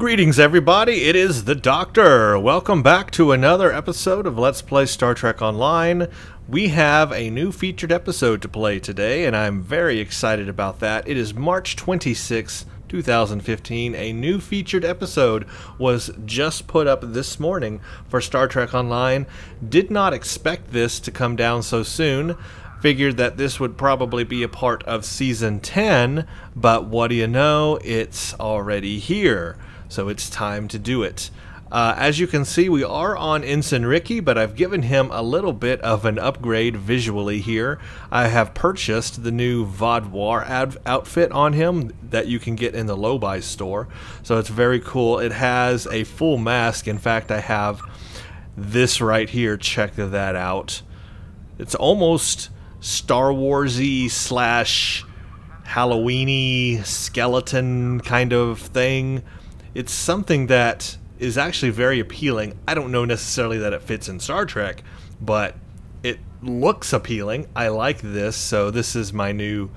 Greetings everybody, it is the Doctor. Welcome back to another episode of Let's Play Star Trek Online. We have a new featured episode to play today, and I'm very excited about that. It is March 26, 2015. A new featured episode was just put up this morning for Star Trek Online. Did not expect this to come down so soon. Figured that this would probably be a part of Season 10, but what do you know, it's already here. So it's time to do it. As you can see, we are on Ensign Ricky, but I've given him a little bit of an upgrade visually here. I have purchased the new Vaudoir outfit on him that you can get in the low-buy store. So it's very cool. It has a full mask. In fact, I have this right here. Check that out. It's almost Star Wars-y slash Halloween-y skeleton kind of thing. It's something that is actually very appealing. I don't know necessarily that it fits in Star Trek, but it looks appealing. I like this, so this is my new,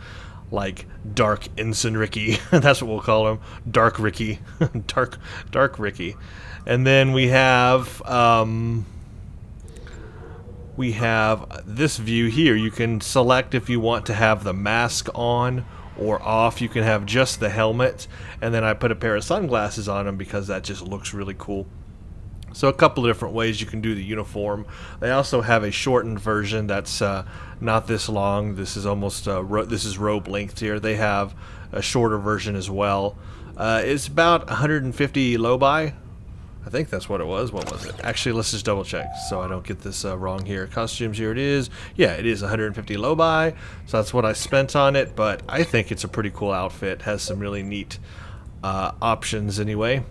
like, Dark Ensign Ricky. That's what we'll call him. Dark Ricky. Dark Ricky. And then we have this view here. You can select if you want to have the mask on or off. You can have just the helmet, and then I put a pair of sunglasses on him because that just looks really cool. So a couple of different ways you can do the uniform. They also have a shortened version that's not this long. This is almost this is robe length here. They have a shorter version as well. It's about 150 low-buy. I think that's what it was. What was it? Actually, let's just double check so I don't get this wrong here. Costumes, here it is. Yeah, it is 150 low-buy, so that's what I spent on it, but I think it's a pretty cool outfit. Has some really neat options anyway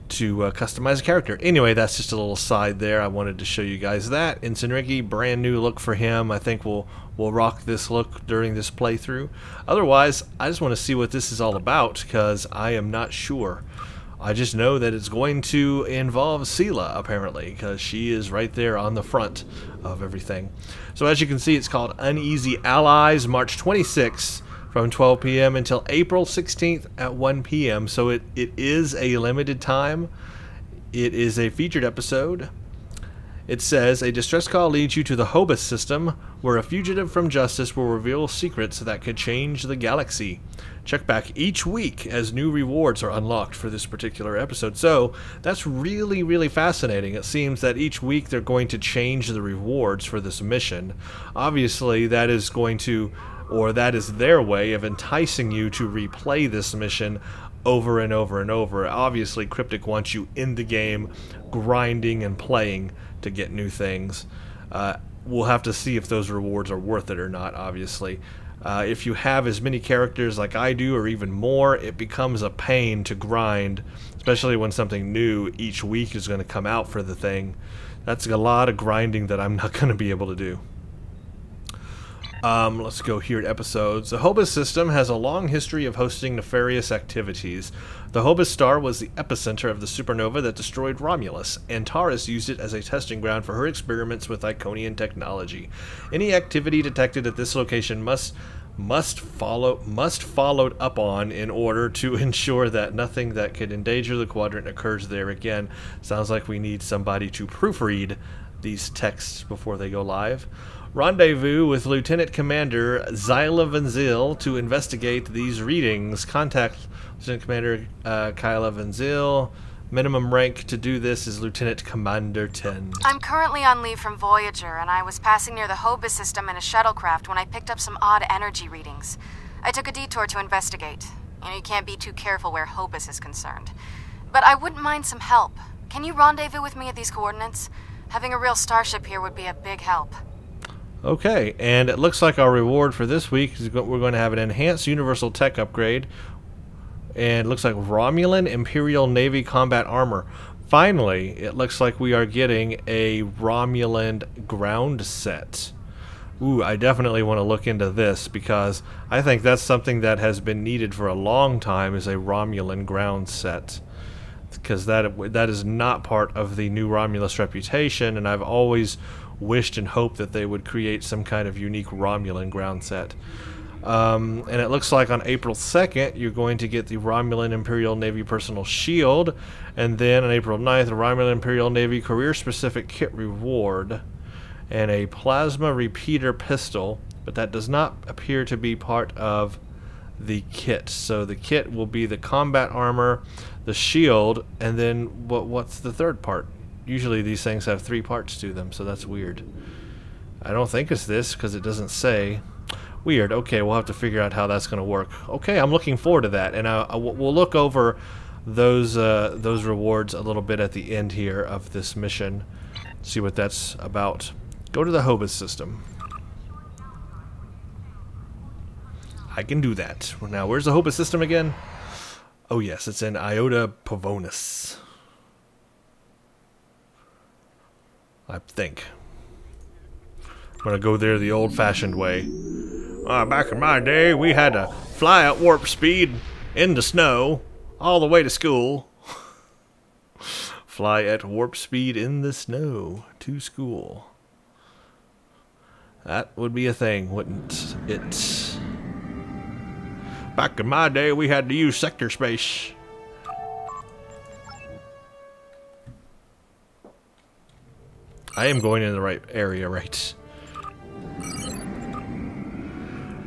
to customize a character. Anyway, that's just a little side there. I wanted to show you guys that. Ensign Ricky, brand new look for him. I think we'll rock this look during this playthrough. Otherwise, I just want to see what this is all about because I am not sure. I just know that it's going to involve Sela, apparently, because she is right there on the front of everything. So as you can see, it's called Uneasy Allies, March 26th from 12 p.m. until April 16th at 1 p.m. So it is a limited time. It is a featured episode. It says, a distress call leads you to the Hobus system, where a fugitive from justice will reveal secrets that could change the galaxy. Check back each week as new rewards are unlocked for this particular episode. So that's really, really fascinating. It seems that each week they're going to change the rewards for this mission. Obviously, that is going to, or that is their way of enticing you to replay this mission over and over and over. Obviously, Cryptic wants you in the game, grinding and playing to get new things. We'll have to see if those rewards are worth it or not, obviously. If you have as many characters like I do, or even more, it becomes a pain to grind, especially when something new each week is going to come out for the thing. That's a lot of grinding that I'm not going to be able to do. Let's go here at episodes. The Hobus system has a long history of hosting nefarious activities. The Hobus star was the epicenter of the supernova that destroyed Romulus, and Taurus used it as a testing ground for her experiments with Iconian technology. Any activity detected at this location must followed up on in order to ensure that nothing that could endanger the quadrant occurs there again. Sounds like we need somebody to proofread these texts before they go live. Rendezvous with Lieutenant Commander Sela Van Zyl to investigate these readings. Contact Lieutenant Commander Sela Van Zyl. Minimum rank to do this is Lieutenant Commander 10. I'm currently on leave from Voyager, and I was passing near the Hobus system in a shuttlecraft when I picked up some odd energy readings. I took a detour to investigate. You can't be too careful where Hobus is concerned. But I wouldn't mind some help. Can you rendezvous with me at these coordinates? Having a real starship here would be a big help. Okay, and it looks like our reward for this week is we're going to have an enhanced universal tech upgrade, and it looks like Romulan Imperial Navy combat armor. Finally, it looks like we are getting a Romulan ground set. Ooh, I definitely want to look into this because I think that's something that has been needed for a long time, is a Romulan ground set. Because that is not part of the new Romulus reputation, and I've always wished and hoped that they would create some kind of unique Romulan ground set. And it looks like on April 2nd, you're going to get the Romulan Imperial Navy Personal Shield. And then on April 9th, the Romulan Imperial Navy Career-Specific Kit Reward. And a Plasma Repeater Pistol. But that does not appear to be part of the kit. So the kit will be the combat armor, the shield, and then what's the third part? Usually these things have 3 parts to them, so that's weird. I don't think it's this because it doesn't say. Weird. Okay, we'll have to figure out how that's going to work. Okay, I'm looking forward to that, and we'll look over those rewards a little bit at the end here of this mission. See what that's about. Go to the Hobus system. I can do that. Now, where's the Hobus system again? Oh yes, it's in Iota Pavonis. I think. I'm gonna go there the old-fashioned way. Back in my day, we had to fly at warp speed in the snow all the way to school. Fly at warp speed in the snow to school. That would be a thing, wouldn't it? Back in my day, we had to use sector space. I am going in the right area, right?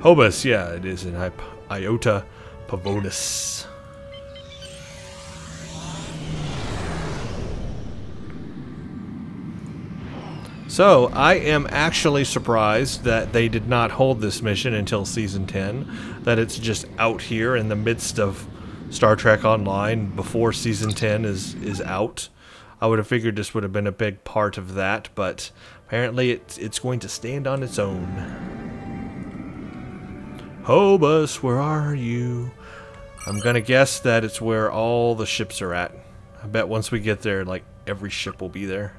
Hobus, yeah, it is in Iota Pavonis. So, I am actually surprised that they did not hold this mission until Season 10. That it's just out here in the midst of Star Trek Online before Season 10 is out. I would have figured this would have been a big part of that, but apparently it's going to stand on its own. Hobus, where are you? I'm gonna guess that it's where all the ships are at. I bet once we get there, like, every ship will be there.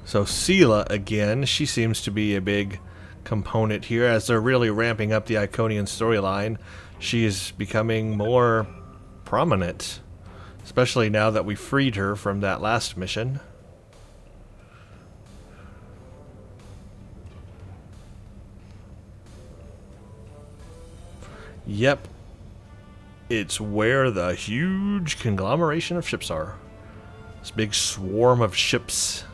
So Sela, again, she seems to be a big component here as they're really ramping up the Iconian storyline. She is becoming more prominent, especially now that we freed her from that last mission. Yep, it's where the huge conglomeration of ships are. This big swarm of ships.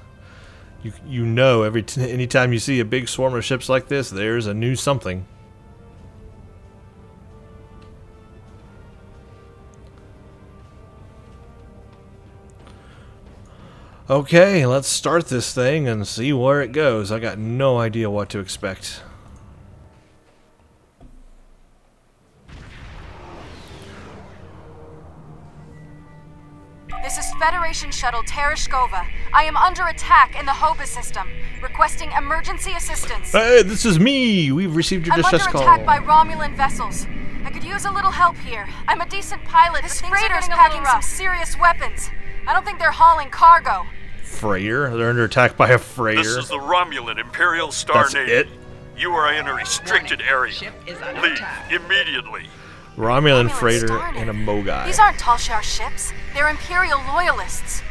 You know, anytime you see a big swarm of ships like this, there's a new something. Okay, let's start this thing and see where it goes. I got no idea what to expect. This is Federation Shuttle Tereshkova. I am under attack in the Hobus system, requesting emergency assistance. Hey, this is me! We've received your distress call. I'm under attack by Romulan vessels. I could use a little help here. I'm a decent pilot, but things are getting packing some serious weapons. I don't think they're hauling cargo. Freighter? They're under attack by a freighter. This is the Romulan Imperial Star That's Navy. it? You are in a restricted area. Ship is under Leave attack. immediately. Romulan Romulan freighter Star and a Navy. Mogai. These aren't Talshar ships. They're Imperial loyalists.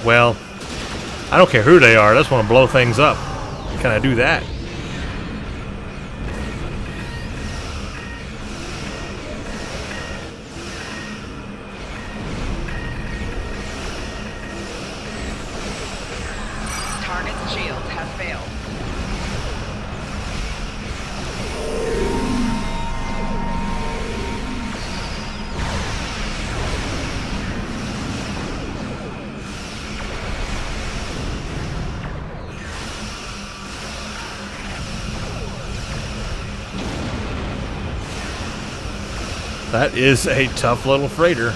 Well, I don't care who they are. I just want to blow things up. Can I do that? Target's shields have failed. That is a tough little freighter.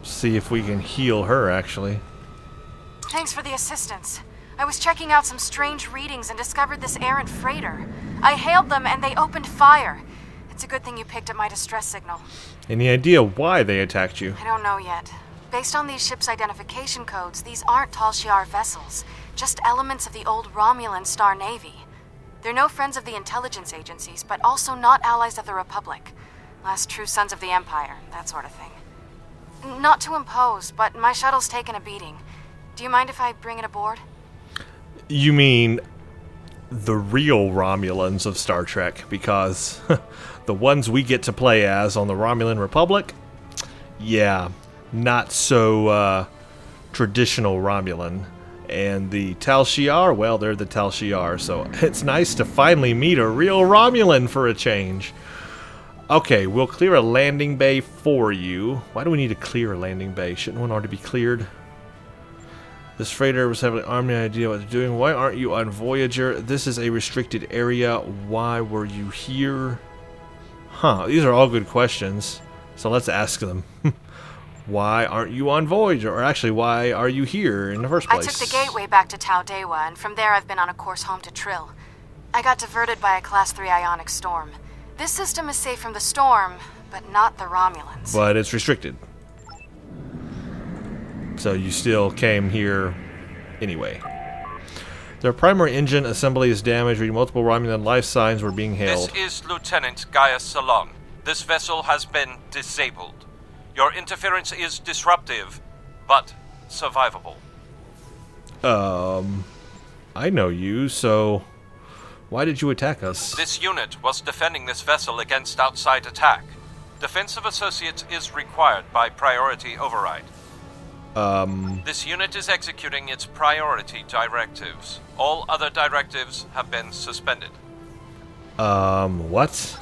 See if we can heal her, actually. Thanks for the assistance. I was checking out some strange readings and discovered this errant freighter. I hailed them and they opened fire. It's a good thing you picked up my distress signal. Any idea why they attacked you? I don't know yet. Based on these ships' identification codes, these aren't Tal Shiar vessels, just elements of the old Romulan Star Navy. They're no friends of the intelligence agencies, but also not allies of the Republic. Last true sons of the Empire, that sort of thing. Not to impose, but my shuttle's taken a beating. Do you mind if I bring it aboard? You mean the real Romulans of Star Trek, because the ones we get to play as on the Romulan Republic, yeah, not so traditional Romulan. And the Tal Shiar, well, they're the Tal Shiar, so it's nice to finally meet a real Romulan for a change. Okay, we'll clear a landing bay for you. Why do we need to clear a landing bay? Shouldn't one already be cleared? This freighter was heavily armed. No idea what they're doing. Why aren't you on Voyager? This is a restricted area. Why were you here? Huh, these are all good questions. So let's ask them. Why aren't you on Voyager? Or actually, why are you here in the first place? I took the gateway back to Tau Dewa, and from there I've been on a course home to Trill. I got diverted by a Class 3 ionic storm. This system is safe from the storm, but not the Romulans. But it's restricted. So you still came here anyway. Their primary engine assembly is damaged. Multiple Romulan life signs were being hailed. This is Lieutenant Gaius Salon. This vessel has been disabled. Your interference is disruptive, but survivable. I know you, so why did you attack us? This unit was defending this vessel against outside attack. Defensive Associates is required by priority override. This unit is executing its priority directives. All other directives have been suspended. What?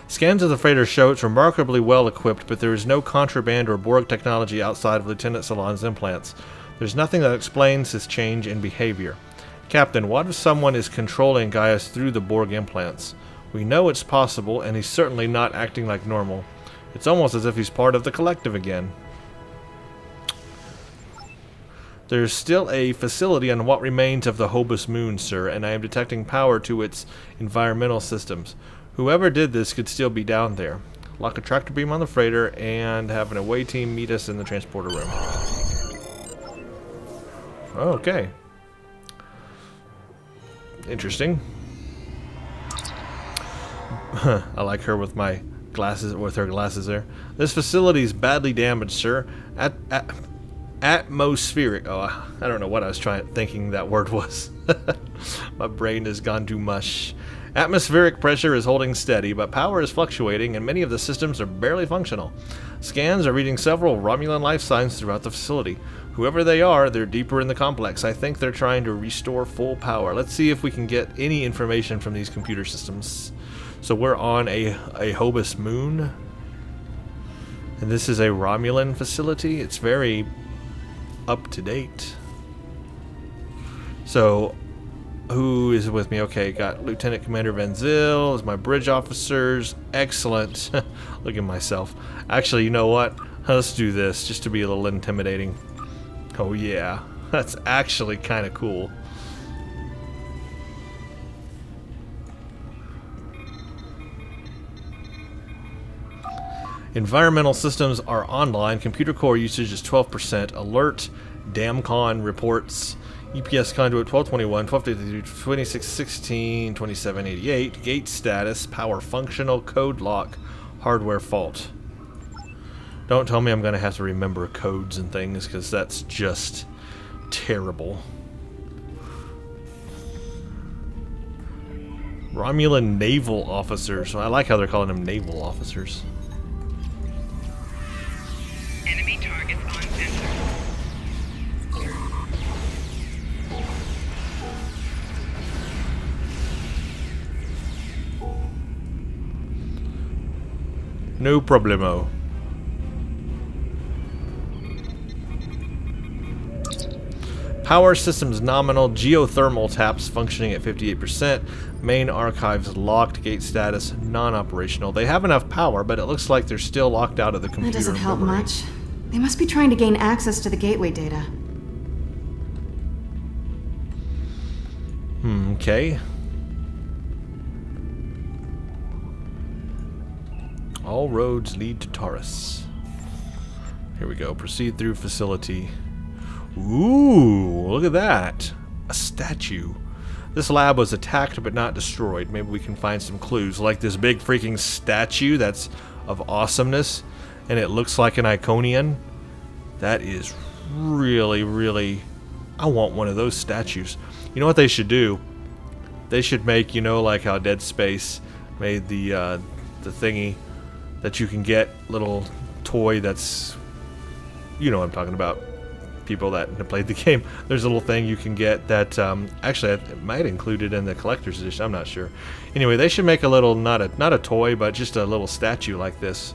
Scans of the freighter show it's remarkably well equipped, but there is no contraband or Borg technology outside of Lieutenant Salon's implants. There's nothing that explains his change in behavior. Captain, what if someone is controlling Gaius through the Borg implants? We know it's possible, and he's certainly not acting like normal. It's almost as if he's part of the collective again. There's still a facility on what remains of the Hobus moon, sir, and I am detecting power to its environmental systems. Whoever did this could still be down there. Lock a tractor beam on the freighter and have an away team meet us in the transporter room. Okay. Interesting. I like her with my glasses, with her glasses there. This facility is badly damaged, sir. Atmospheric. Oh, I don't know what I was thinking that word was. My brain has gone to mush. Atmospheric pressure is holding steady, but power is fluctuating and many of the systems are barely functional. Scans are reading several Romulan life signs throughout the facility. Whoever they are, they're deeper in the complex. I think they're trying to restore full power. Let's see if we can get any information from these computer systems. So we're on a Hobus moon. And this is a Romulan facility. It's very up to date. So who is with me? Okay, got Lieutenant Commander Van Zyl as my bridge officers. Excellent. Look at myself. Actually, you know what? Let's do this just to be a little intimidating. Oh yeah, that's actually kind of cool. Environmental systems are online. Computer core usage is 12%. Alert. Damcon reports. EPS conduit 1221, 1253, 2616, 2788. Gate status. Power functional. Code lock. Hardware fault. Don't tell me I'm going to have to remember codes and things, because that's just terrible. Romulan naval officers. I like how they're calling them naval officers. Enemy targets on sensor. No problemo. Power systems nominal. Geothermal taps functioning at 58%. Main archives locked. Gate status non-operational. They have enough power, but it looks like they're still locked out of the computer That doesn't help memory. much. They must be trying to gain access to the gateway data. Okay. All roads lead to Taurus. Here we go. Proceed through facility. Ooh, look at that. A statue. This lab was attacked but not destroyed. Maybe we can find some clues. Like this big freaking statue that's of awesomeness. And it looks like an Iconian. That is really, really... I want one of those statues. You know what they should do? They should make, you know, like how Dead Space made the thingy that you can get, little toy that's... You know what I'm talking about. People that have played the game. There's a little thing you can get that, actually, it might include it in the collector's edition. I'm not sure. Anyway, they should make a little, not a toy, but just a little statue like this.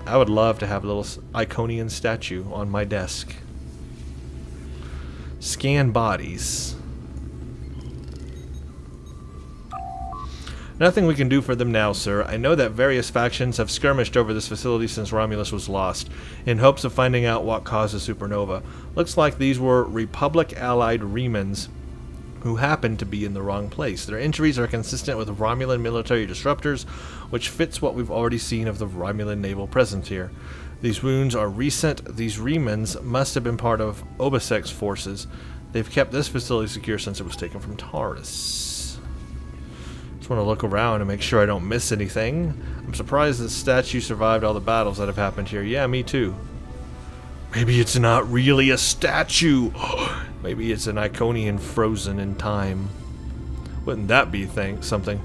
I would love to have a little Iconian statue on my desk. Scan bodies. Nothing we can do for them now, sir. I know that various factions have skirmished over this facility since Romulus was lost, in hopes of finding out what caused the supernova. Looks like these were Republic-allied Remans who happened to be in the wrong place. Their injuries are consistent with Romulan military disruptors, which fits what we've already seen of the Romulan naval presence here. These wounds are recent. These Remans must have been part of Obasek's forces. They've kept this facility secure since it was taken from Taurus. Just want to look around and make sure I don't miss anything. I'm surprised the statue survived all the battles that have happened here. Yeah, me too. Maybe it's not really a statue. Maybe it's an Iconian frozen in time. Wouldn't that be something?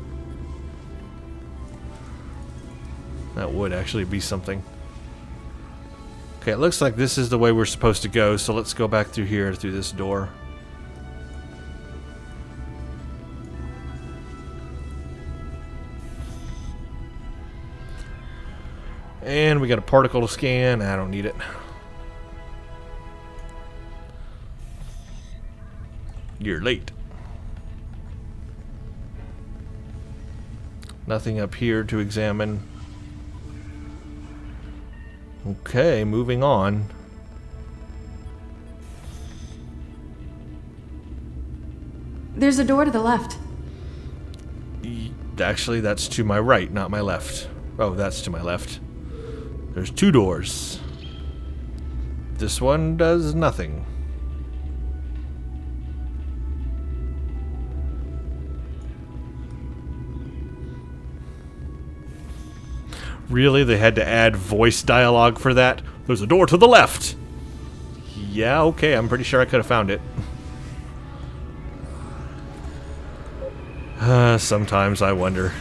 That would actually be something. Okay, it looks like this is the way we're supposed to go, so let's go back through here, through this door. And we got a particle to scan. I don't need it. You're late. Nothing up here to examine. Okay, moving on. There's a door to the left. Actually, that's to my right, not my left. Oh, that's to my left. There's two doors. This one does nothing. Really? They had to add voice dialogue for that? There's a door to the left! Yeah, okay, I'm pretty sure I could have found it. Sometimes I wonder.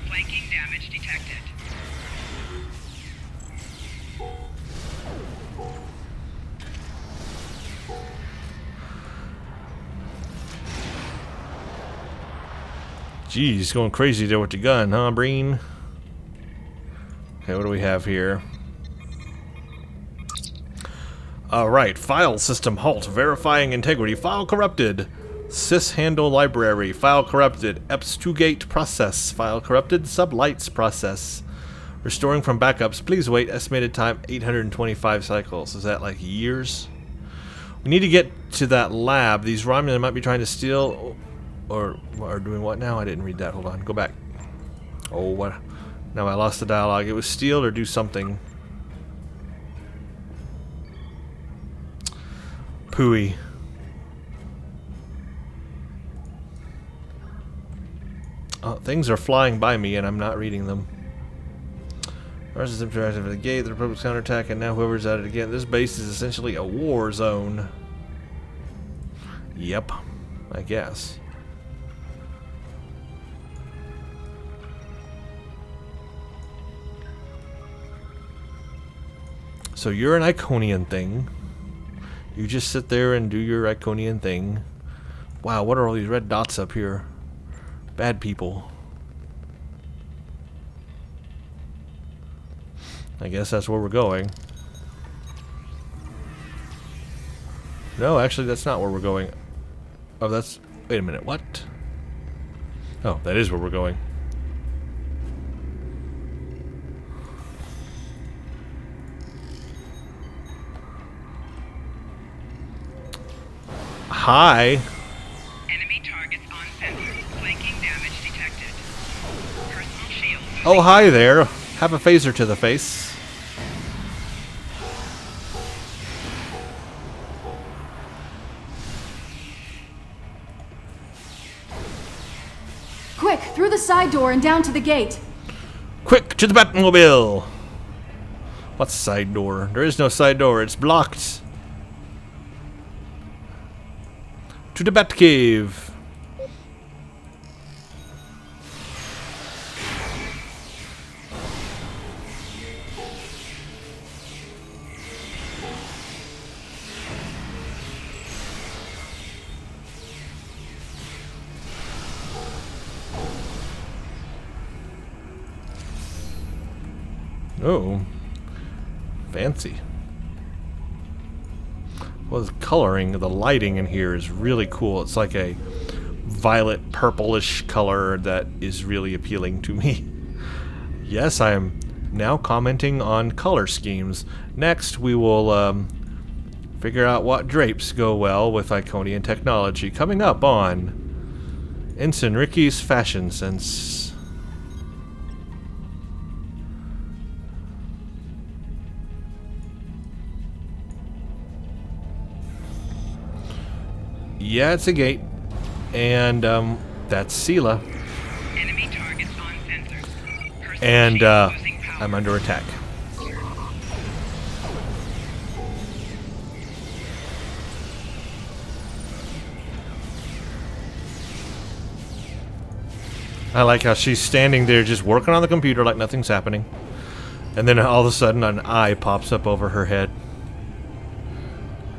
Flanking damage detected. Geez, going crazy there with the gun, huh, Breen? Okay, what do we have here? Alright, file system halt. Verifying integrity. File corrupted. Syshandle library. File corrupted. EPS2gate process. File corrupted. Sublights process. Restoring from backups. Please wait. Estimated time 825 cycles. Is that like years? We need to get to that lab. These Romulan might be trying to steal... Or doing what now? I didn't read that. Hold on. Go back. Oh, what? Now I lost the dialogue. It was steal or do something. Pooey. Oh, things are flying by me and I'm not reading them. Russians interactive at the gate, the Republic's counterattack, and now whoever's at it again. This base is essentially a war zone. Yep, I guess. So you're an Iconian thing. You just sit there and do your Iconian thing. Wow, what are all these red dots up here? Bad people. I guess that's where we're going. No, actually that's not where we're going. Oh, that's... Wait a minute, what? Oh, that is where we're going. Hi. Enemy targets on sensor. Flanking damage detected. Personal shield. Oh, hi there. Have a phaser to the face. Quick, through the side door and down to the gate. Quick, to the Batmobile. What's side door? There is no side door. It's blocked. To the Batcave. Oh, fancy. Well, the coloring, the lighting in here is really cool. It's like a violet purplish color that is really appealing to me. Yes, I am now commenting on color schemes. Next, we will figure out what drapes go well with Iconian technology. Coming up on Ensign Ricky's Fashion Sense. Yeah, it's a gate. And, that's Sela. Enemy targets on sensor. Personal And, shield losing power. I'm under attack. I like how she's standing there just working on the computer like nothing's happening. And then all of a sudden an eye pops up over her head.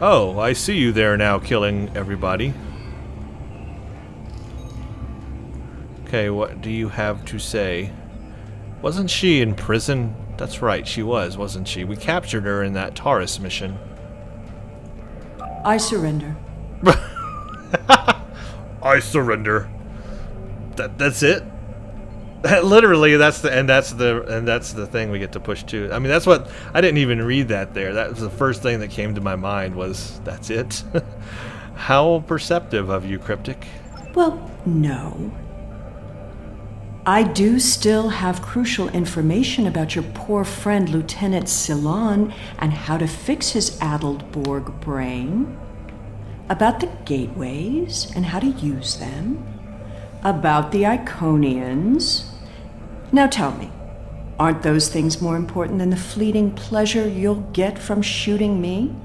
Oh, I see you there now, killing everybody. Okay, what do you have to say? Wasn't she in prison? That's right, she was, wasn't she? We captured her in that Taurus mission. I surrender. I surrender. That's it? Literally, that's the thing we get to push to. I mean, that's what I didn't even read that there. That was the first thing that came to my mind was that's it. How perceptive of you, Cryptic. Well, no. I do still have crucial information about your poor friend Lieutenant Sela and how to fix his addled Borg brain. About the gateways and how to use them. About the Iconians. Now tell me, aren't those things more important than the fleeting pleasure you'll get from shooting me?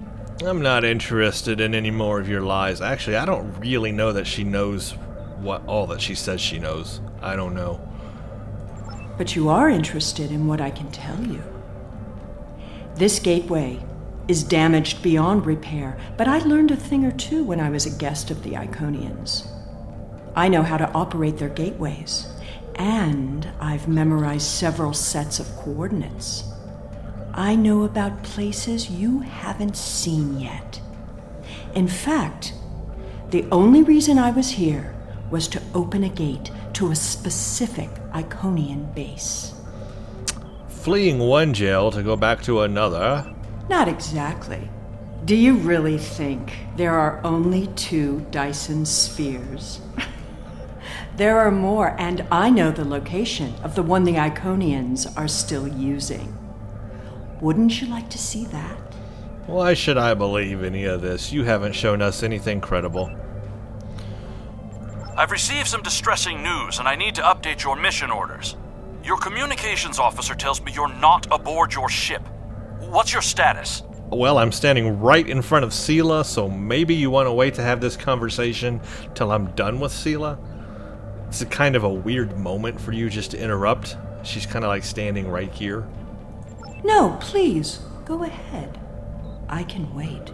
I'm not interested in any more of your lies. Actually, I don't really know that she knows what all that she says she knows. I don't know. But you are interested in what I can tell you. This gateway is damaged beyond repair, but I learned a thing or two when I was a guest of the Iconians. I know how to operate their gateways, and I've memorized several sets of coordinates. I know about places you haven't seen yet. In fact, the only reason I was here was to open a gate to a specific Iconian base. Fleeing one jail to go back to another? Not exactly. Do you really think there are only 2 Dyson spheres? There are more, and I know the location of the one the Iconians are still using. Wouldn't you like to see that? Why should I believe any of this? You haven't shown us anything credible. I've received some distressing news, and I need to update your mission orders. Your communications officer tells me you're not aboard your ship. What's your status? Well, I'm standing right in front of Sela, so maybe you want to wait to have this conversation till I'm done with Sela? It's a kind of a weird moment for you just to interrupt. She's kind of like standing right here. No, please, go ahead. I can wait.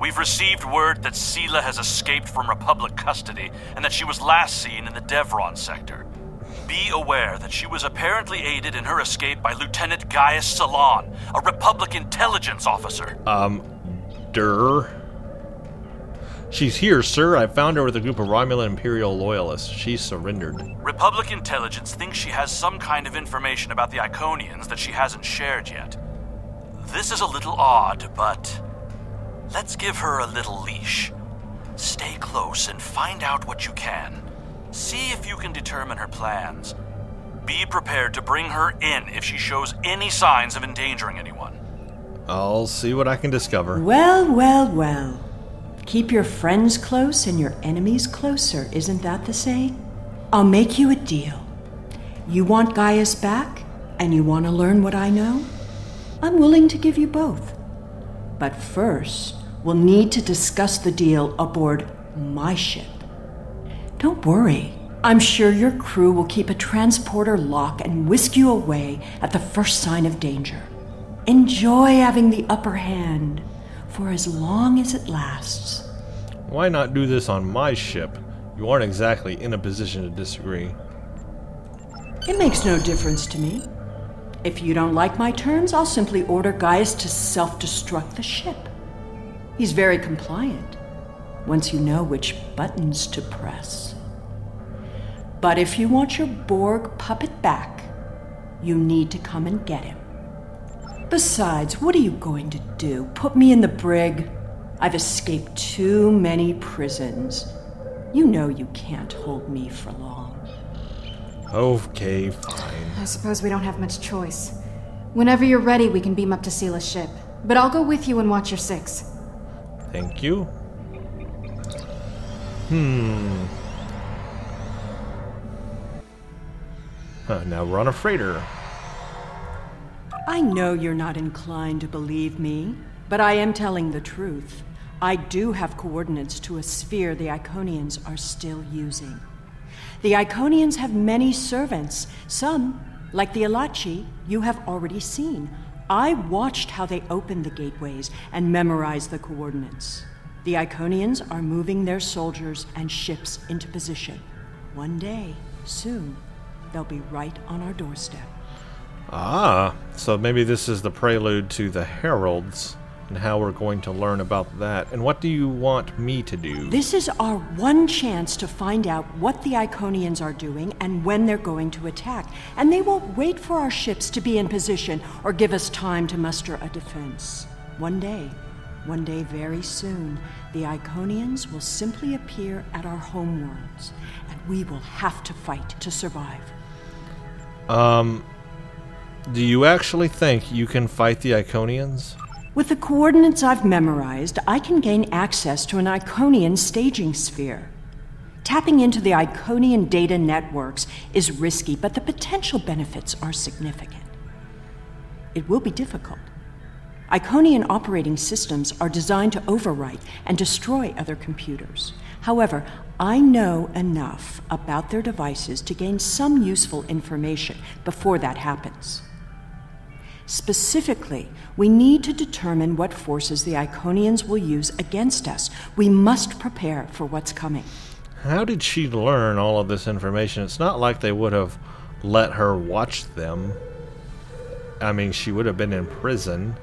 We've received word that Sela has escaped from Republic custody and that she was last seen in the Devron sector. Be aware that she was apparently aided in her escape by Lieutenant Gaius Sela, a Republic intelligence officer. She's here, sir. I found her with a group of Romulan Imperial loyalists. She's surrendered. Republic intelligence thinks she has some kind of information about the Iconians that she hasn't shared yet. This is a little odd, but let's give her a little leash. Stay close and find out what you can. See if you can determine her plans. Be prepared to bring her in if she shows any signs of endangering anyone. I'll see what I can discover. Well, well, well. Keep your friends close and your enemies closer, isn't that the saying? I'll make you a deal. You want Gaius back, and you want to learn what I know? I'm willing to give you both. But first, we'll need to discuss the deal aboard my ship. Don't worry. I'm sure your crew will keep a transporter lock and whisk you away at the first sign of danger. Enjoy having the upper hand for as long as it lasts. Why not do this on my ship? You aren't exactly in a position to disagree. It makes no difference to me. If you don't like my terms, I'll simply order Gaius to self-destruct the ship. He's very compliant, once you know which buttons to press. But if you want your Borg puppet back, you need to come and get him. Besides, what are you going to do? Put me in the brig? I've escaped too many prisons. You know you can't hold me for long. Okay, fine. I suppose we don't have much choice. Whenever you're ready, we can beam up to Sela's ship. But I'll go with you and watch your 6. Thank you. Now we're on a freighter. I know you're not inclined to believe me, but I am telling the truth. I do have coordinates to a sphere the Iconians are still using. The Iconians have many servants. Some, like the Alachi, you have already seen. I watched how they opened the gateways and memorized the coordinates. The Iconians are moving their soldiers and ships into position. One day, soon, they'll be right on our doorstep. Ah, so maybe this is the prelude to the Heralds and how we're going to learn about that. And what do you want me to do? This is our one chance to find out what the Iconians are doing and when they're going to attack. And they won't wait for our ships to be in position or give us time to muster a defense. One day very soon, the Iconians will simply appear at our homeworlds, and we will have to fight to survive. Do you actually think you can fight the Iconians? With the coordinates I've memorized, I can gain access to an Iconian staging sphere. Tapping into the Iconian data networks is risky, but the potential benefits are significant. It will be difficult. Iconian operating systems are designed to overwrite and destroy other computers. However, I know enough about their devices to gain some useful information before that happens. Specifically, we need to determine what forces the Iconians will use against us. We must prepare for what's coming. How did she learn all of this information? It's not like they would have let her watch them. I mean, she would have been in prison.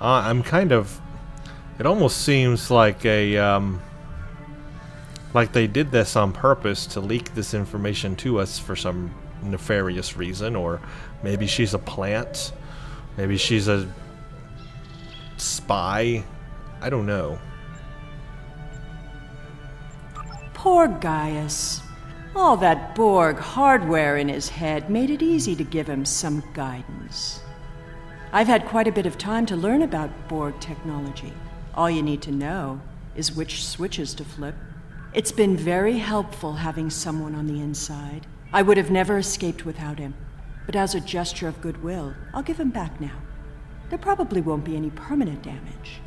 It almost seems like like they did this on purpose to leak this information to us for some nefarious reason, or maybe she's a plant. Maybe she's a spy. I don't know. Poor Gaius. All that Borg hardware in his head made it easy to give him some guidance. I've had quite a bit of time to learn about Borg technology. All you need to know is which switches to flip. It's been very helpful having someone on the inside. I would have never escaped without him. But as a gesture of goodwill, I'll give him back now. There probably won't be any permanent damage.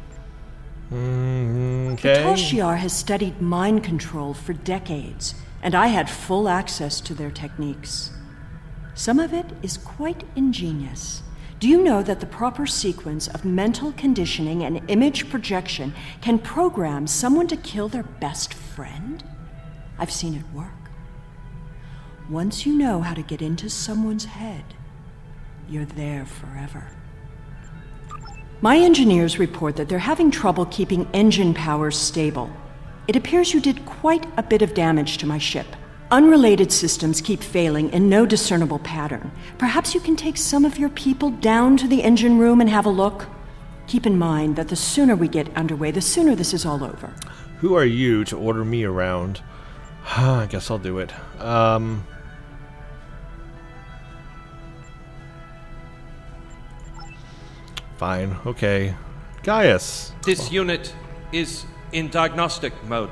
Okay. The Tal Shiar has studied mind control for decades, and I had full access to their techniques. Some of it is quite ingenious. Do you know that the proper sequence of mental conditioning and image projection can program someone to kill their best friend? I've seen it work. Once you know how to get into someone's head, you're there forever. My engineers report that they're having trouble keeping engine power stable. It appears you did quite a bit of damage to my ship. Unrelated systems keep failing in no discernible pattern. Perhaps you can take some of your people down to the engine room and have a look? Keep in mind that the sooner we get underway, the sooner this is all over. Who are you to order me around? I guess I'll do it. Fine. Okay. Gaius. This unit is in diagnostic mode.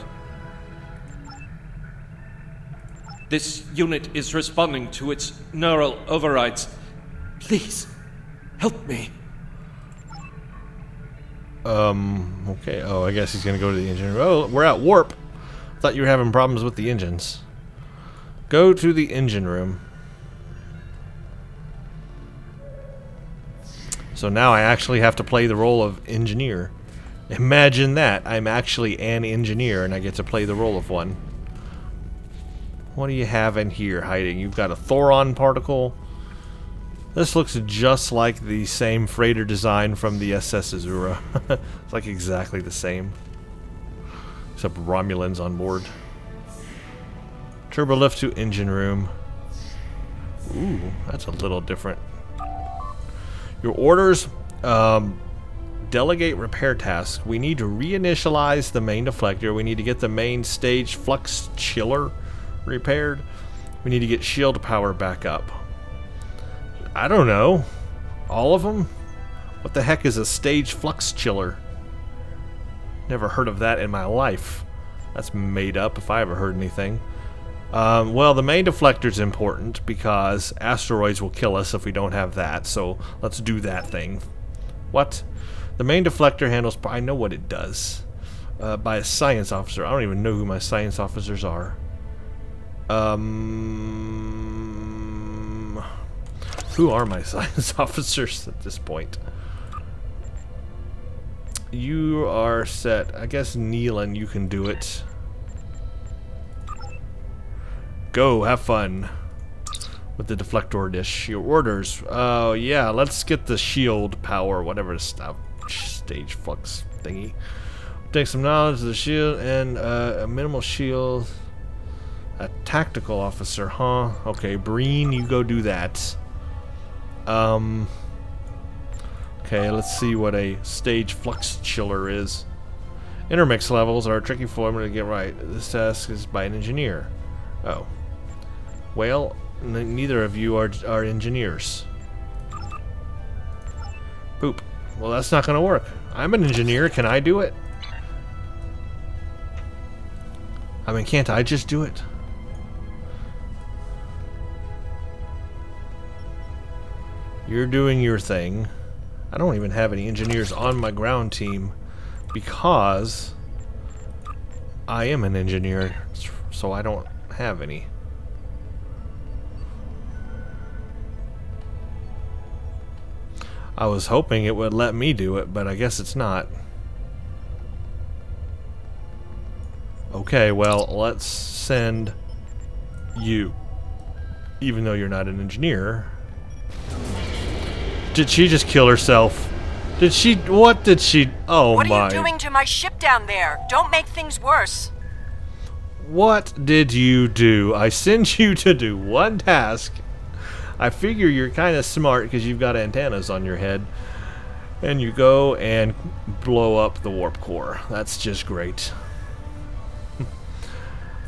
This unit is responding to its neural overrides. Please, help me. Okay. Oh, I guess he's gonna go to the engine room. Oh, we're at warp. Thought you were having problems with the engines. Go to the engine room. So now I actually have to play the role of engineer. Imagine that. I'm actually an engineer and I get to play the role of one. What do you have in here hiding? You've got a Thoron particle. This looks just like the same freighter design from the SS Azura. It's like exactly the same. Except Romulans on board. Turbo lift to engine room. Ooh, that's a little different. Your orders, delegate repair task. We need to reinitialize the main deflector. We need to get the main stage flux chiller repaired. We need to get shield power back up. I don't know. All of them? What the heck is a stage flux chiller? Never heard of that in my life. That's made up if I ever heard anything. Well, the main deflector's important because asteroids will kill us if we don't have that, so let's do that thing. What? The main deflector handles... I know what it does. By a science officer. I don't even know who my science officers are. Who are my science officers at this point? You are set. I guess Neelan, you can do it. Go, have fun with the deflector dish. Your orders. Oh, yeah, let's get the shield power, whatever stuff. Stage flux thingy. Take some knowledge of the shield and a minimal shield. A tactical officer, huh? Okay, Breen, you go do that. Okay, let's see what a stage flux chiller is. Intermix levels are a tricky formula to get right. This task is by an engineer. Oh. Well, neither of you are engineers. Poop. Well, that's not gonna work. I'm an engineer. Can I do it? I mean, can't I just do it? You're doing your thing. I don't even have any engineers on my ground team because I am an engineer, so I don't have any. I was hoping it would let me do it, but I guess it's not. Okay, well, let's send you. Even though you're not an engineer. Did she just kill herself? Did she? What did she? Oh my. What are you doing to my ship down there? Don't make things worse. What did you do? I sent you to do one task. I figure you're kind of smart because you've got antennas on your head. And you go and blow up the warp core. That's just great.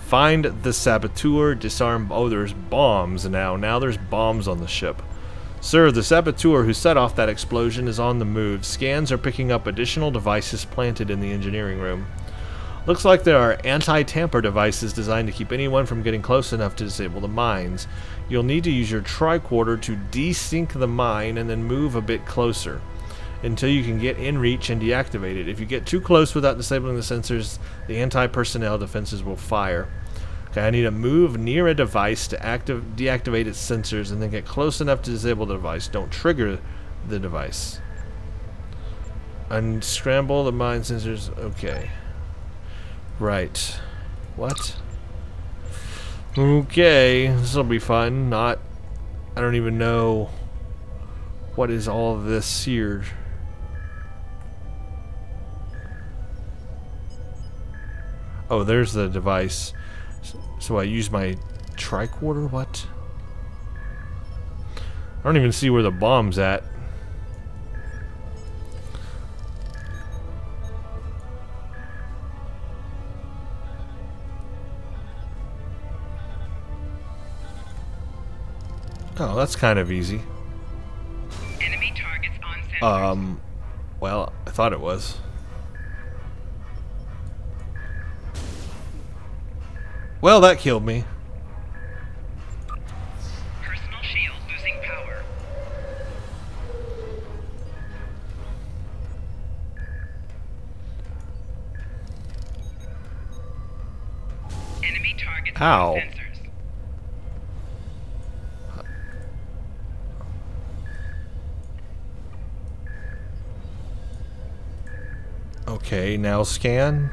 Find the saboteur, disarm... Oh, there's bombs now. Now there's bombs on the ship. Sir, the saboteur who set off that explosion is on the move. Scans are picking up additional devices planted in the engineering room. Looks like there are anti-tamper devices designed to keep anyone from getting close enough to disable the mines. You'll need to use your tricorder to desync the mine and then move a bit closer until you can get in reach and deactivate it. If you get too close without disabling the sensors, the anti-personnel defenses will fire. Okay, I need to move near a device to deactivate its sensors and then get close enough to disable the device. Don't trigger the device. Unscramble the mine sensors. Okay. Right. What? Okay, this'll be fun. I don't even know what is all of this here. Oh, there's the device. So I use my tricorder? What? I don't even see where the bomb's at. Oh, that's kind of easy. Enemy targets on sensors. Well, I thought it was. Well, that killed me. Personal shield losing power. Enemy targets Ow. on sensors. Okay, now scan.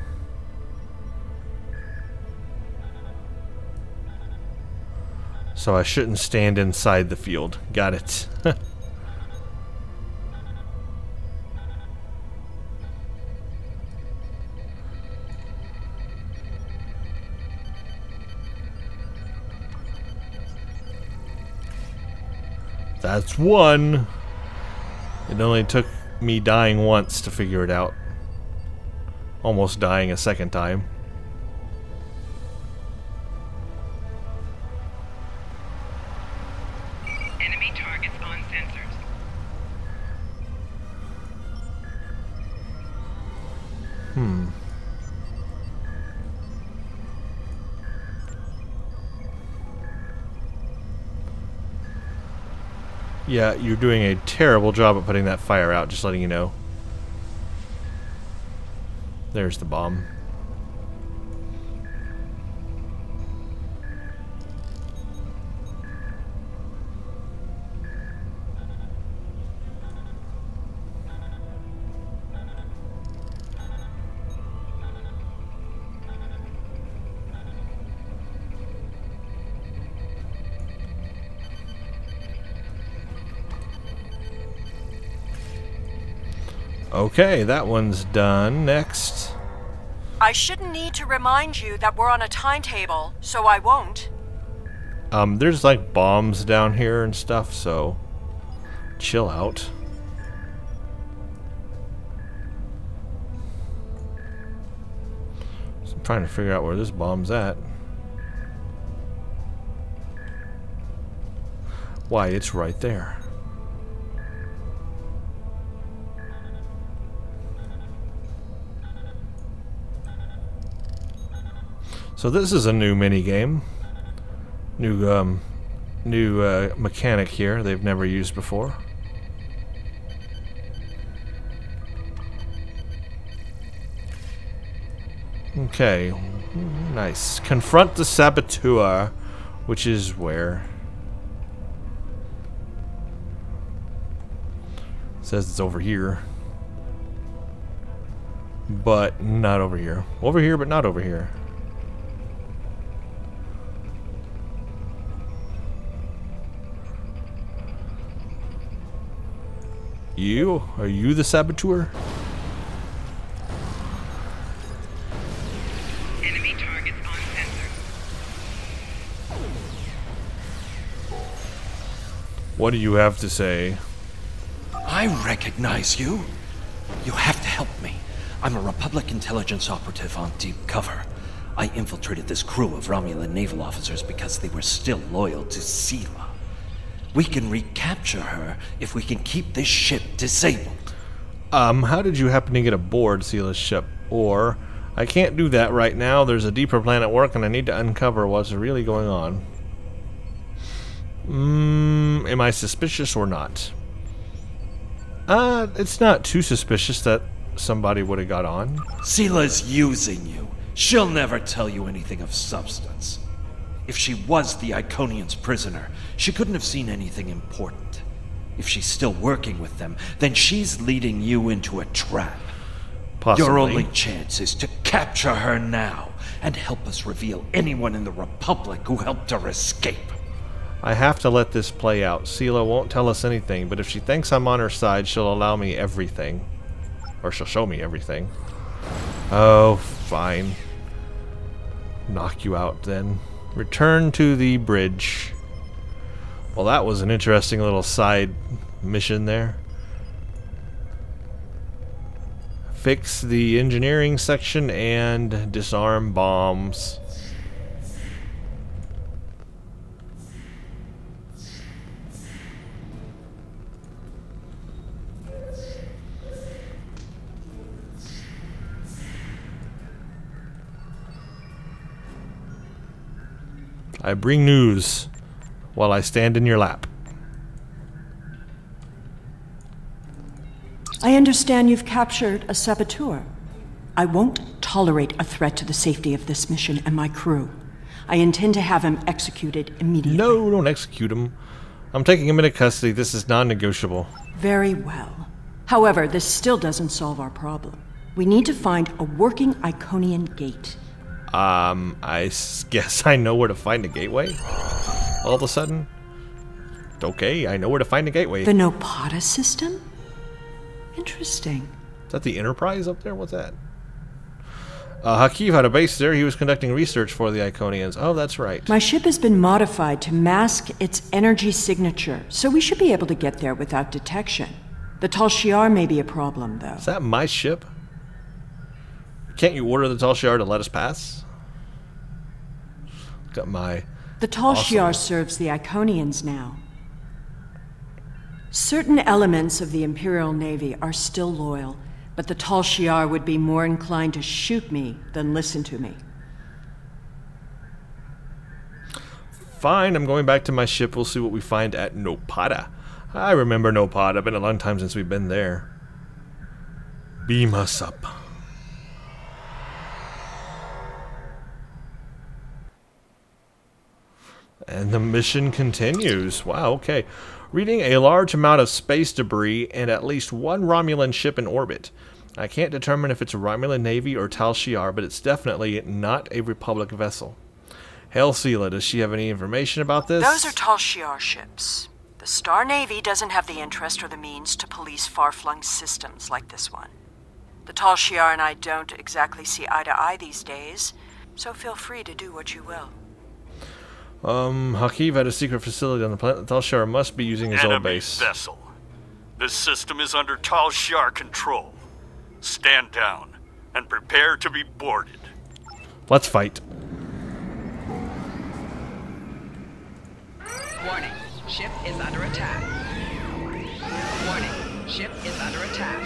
So I shouldn't stand inside the field. Got it. That's one. It only took me dying once to figure it out. Almost dying a second time. Enemy targets on sensors. Yeah, you're doing a terrible job at putting that fire out, just letting you know. There's the bomb. Okay, that one's done. Next. I shouldn't need to remind you that we're on a timetable, so I won't. There's like bombs down here and stuff, so chill out. So I'm trying to figure out where this bomb's at. Why, it's right there. So this is a new mini game, new mechanic here they've never used before. Okay, nice. Confront the saboteur, which is where? It says it's over here, but not over here. Over here, but not over here. Are you the saboteur? Enemy targets on sensor. What do you have to say? I recognize you. You have to help me. I'm a Republic intelligence operative on deep cover. I infiltrated this crew of Romulan naval officers because they were still loyal to Sela. We can recapture her if we can keep this ship disabled. How did you happen to get aboard Sela's ship? Or, I can't do that right now, there's a deeper plan at work and I need to uncover what's really going on. Am I suspicious or not? It's not too suspicious that somebody would have got on. Sela's using you. She'll never tell you anything of substance. If she was the Iconians' prisoner, she couldn't have seen anything important. If she's still working with them, then she's leading you into a trap. Possibly. Your only chance is to capture her now and help us reveal anyone in the Republic who helped her escape. I have to let this play out. Sela won't tell us anything, but if she thinks I'm on her side, she'll allow me everything. Or she'll show me everything. Oh, fine. Knock you out then. Return to the bridge. Well, that was an interesting little side mission there. Fix the engineering section and disarm bombs. I bring news while I stand in your lap. I understand you've captured a saboteur. I won't tolerate a threat to the safety of this mission and my crew. I intend to have him executed immediately. No, don't execute him. I'm taking him into custody. This is non-negotiable. Very well. However, this still doesn't solve our problem. We need to find a working Iconian gate. I guess I know where to find a gateway? All of a sudden? Okay, I know where to find a gateway. The Nopata system? Interesting. Is that the Enterprise up there? What's that? Hakiv had a base there. He was conducting research for the Iconians. Oh, that's right. My ship has been modified to mask its energy signature, so we should be able to get there without detection. The Tal Shiar may be a problem, though. Is that my ship? Can't you order the Tal Shiar to let us pass? Got my... The Tal Shiar serves the Iconians now. Certain elements of the Imperial Navy are still loyal, but the Tal Shiar would be more inclined to shoot me than listen to me. Fine, I'm going back to my ship. We'll see what we find at Nopata. I remember Nopata. Been a long time since we've been there. Beam us up. And the mission continues. Wow, okay. Reading a large amount of space debris and at least one Romulan ship in orbit. I can't determine if it's a Romulan Navy or Tal Shiar, but it's definitely not a Republic vessel. Hail Sela, does she have any information about this? Those are Tal Shiar ships. The Star Navy doesn't have the interest or the means to police far-flung systems like this one. The Tal Shiar and I don't exactly see eye to eye these days, so feel free to do what you will. Hakiv had a secret facility on the planet. Tal Shiar must be using his old base. Vessel. This system is under Tal Shiar control. Stand down and prepare to be boarded. Let's fight. Warning. Ship is under attack. Warning. Ship is under attack.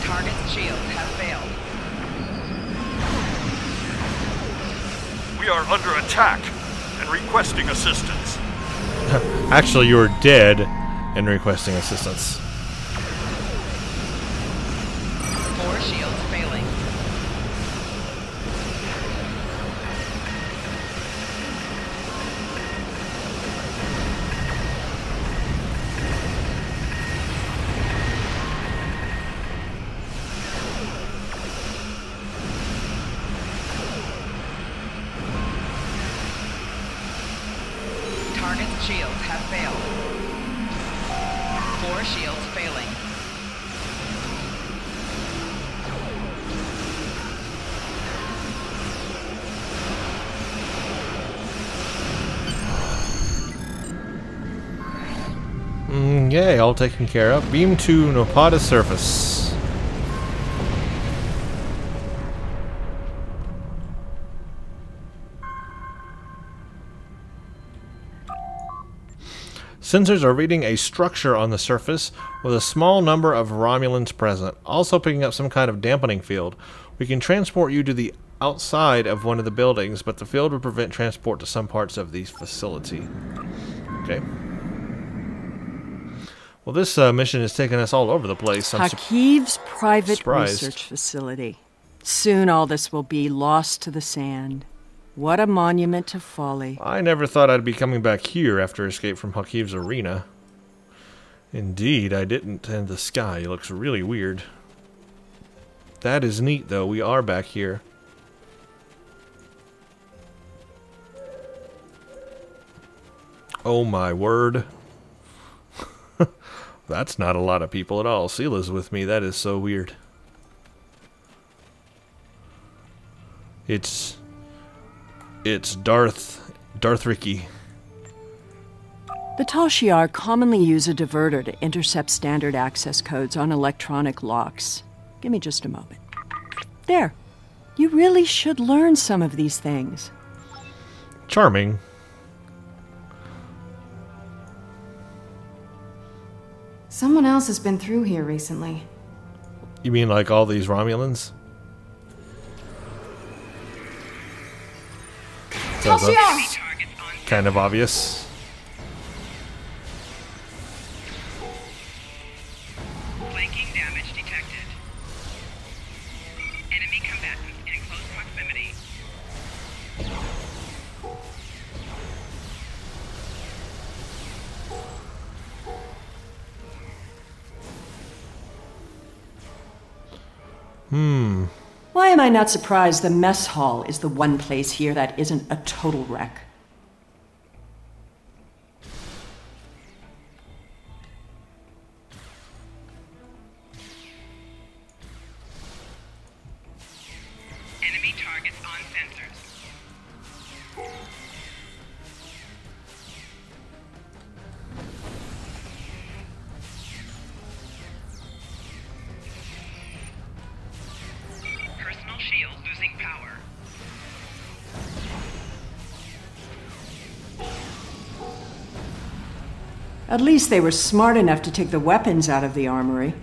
Target's shields have failed. We are under attack and requesting assistance. Actually, you're dead and requesting assistance. 4 shields failing. Target's shields have failed. 4 shields failing. Yay, all taken care of. Beam to Nopata surface. Sensors are reading a structure on the surface with a small number of Romulans present, also picking up some kind of dampening field. We can transport you to the outside of one of the buildings, but the field would prevent transport to some parts of the facility. Okay. Well, this mission is taking us all over the place. Hakiv's private surprised. research facility. Soon all this will be lost to the sand. What a monument to folly. I never thought I'd be coming back here after escape from Hakiv's arena. Indeed, I didn't, and the sky looks really weird. That is neat, though. We are back here. Oh my word. That's not a lot of people at all. Sela's with me. That is so weird. It's Darth Ricky. The Tal Shiar commonly use a diverter to intercept standard access codes on electronic locks. Give me just a moment. There. You really should learn some of these things. Charming. Someone else has been through here recently. You mean like all these Romulans? That's kind of obvious. Flanking damage detected. Enemy combatants in close proximity. Why am I not surprised the mess hall is the one place here that isn't a total wreck? Enemy targets on sensors. Personal shield losing power. At least they were smart enough to take the weapons out of the armory.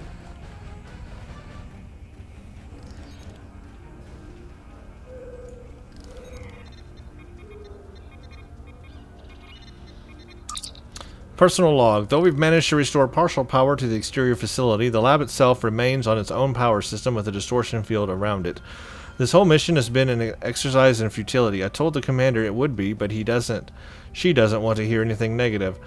Personal log. Though we've managed to restore partial power to the exterior facility, the lab itself remains on its own power system with a distortion field around it. This whole mission has been an exercise in futility. I told the commander it would be, but she doesn't want to hear anything negative.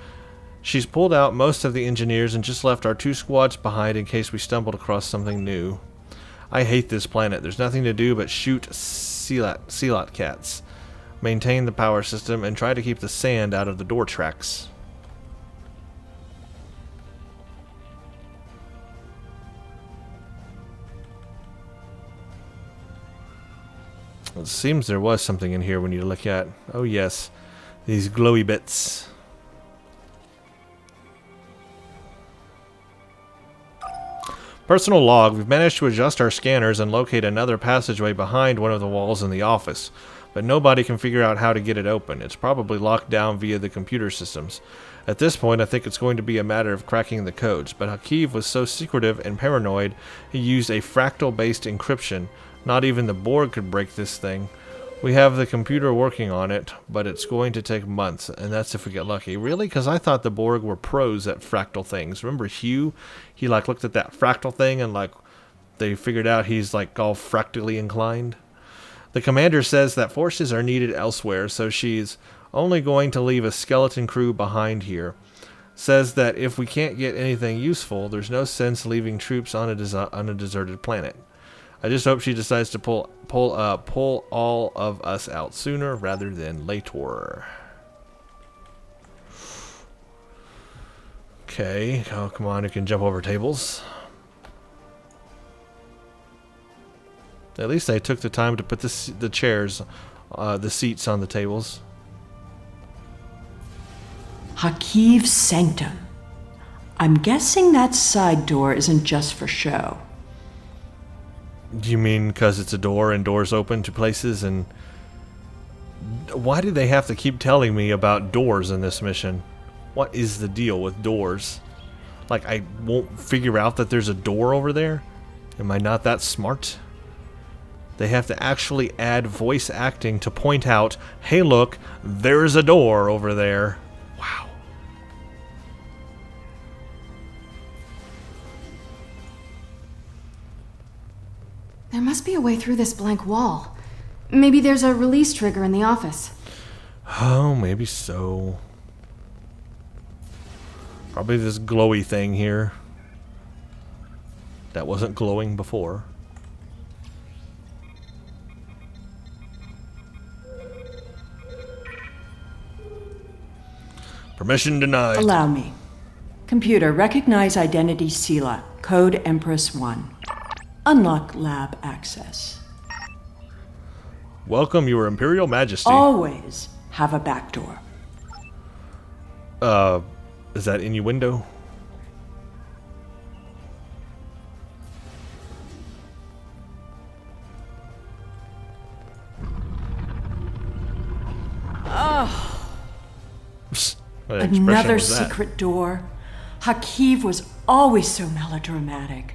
She's pulled out most of the engineers and just left our 2 squads behind in case we stumbled across something new. I hate this planet. There's nothing to do but shoot Selat cats, maintain the power system, and try to keep the sand out of the door tracks. It seems there was something in here we need to look at. Oh yes, these glowy bits. Personal log. We've managed to adjust our scanners and locate another passageway behind one of the walls in the office, but nobody can figure out how to get it open. It's probably locked down via the computer systems. At this point, I think it's going to be a matter of cracking the codes, but Hakiv was so secretive and paranoid, he used a fractal-based encryption. Not even the Borg could break this thing. We have the computer working on it, but it's going to take months, and that's if we get lucky. Really? Because I thought the Borg were pros at fractal things. Remember Hugh? He like looked at that fractal thing and like they figured out he's like all fractally inclined. The commander says that forces are needed elsewhere, so she's only going to leave a skeleton crew behind here. Says that if we can't get anything useful, there's no sense leaving troops on a deserted planet. I just hope she decides to pull all of us out sooner rather than later. Okay, oh come on, you can jump over tables. At least they took the time to put the chairs, the seats on the tables. Hakiv's sanctum. I'm guessing that side door isn't just for show. Do you mean because it's a door and doors open to places? And why do they have to keep telling me about doors in this mission? What is the deal with doors? Like I won't figure out that there's a door over there? Am I not that smart? They have to actually add voice acting to point out, hey look, there's a door over there. Wow. There must be a way through this blank wall. Maybe there's a release trigger in the office. Oh, maybe so. Probably this glowy thing here. That wasn't glowing before. Permission denied. Allow me. Computer, recognize identity Sela, code Empress 1. Unlock lab access. Welcome, Your Imperial Majesty. Always have a back door. Is that innuendo? kind of expression Another was that? secret door. Hakiv was always so melodramatic.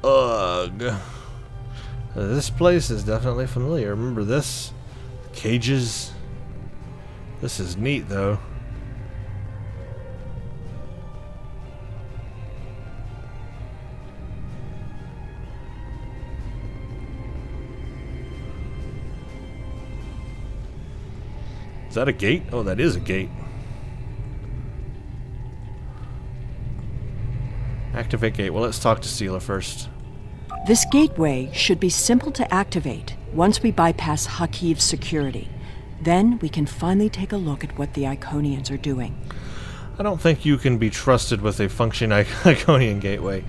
Ugh. This place is definitely familiar. Remember this? Cages. This is neat, though. Is that a gate? Oh, that is a gate. Activate gate. Well, let's talk to Sela first. This gateway should be simple to activate once we bypass Hakiv's security. Then we can finally take a look at what the Iconians are doing. I don't think you can be trusted with a functioning Iconian gateway.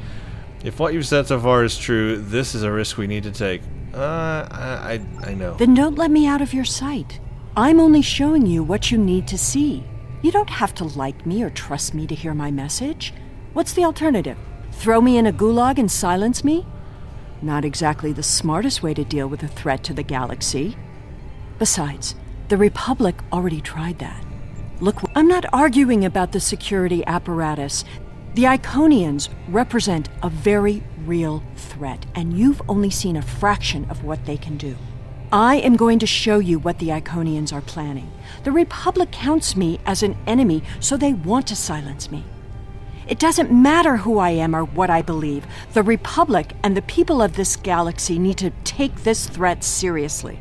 If what you've said so far is true, this is a risk we need to take. I know. Then don't let me out of your sight. I'm only showing you what you need to see. You don't have to like me or trust me to hear my message. What's the alternative? Throw me in a gulag and silence me? Not exactly the smartest way to deal with a threat to the galaxy. Besides, the Republic already tried that. Look, I'm not arguing about the security apparatus. The Iconians represent a very real threat, and you've only seen a fraction of what they can do. I am going to show you what the Iconians are planning. The Republic counts me as an enemy, so they want to silence me. It doesn't matter who I am or what I believe. The Republic and the people of this galaxy need to take this threat seriously.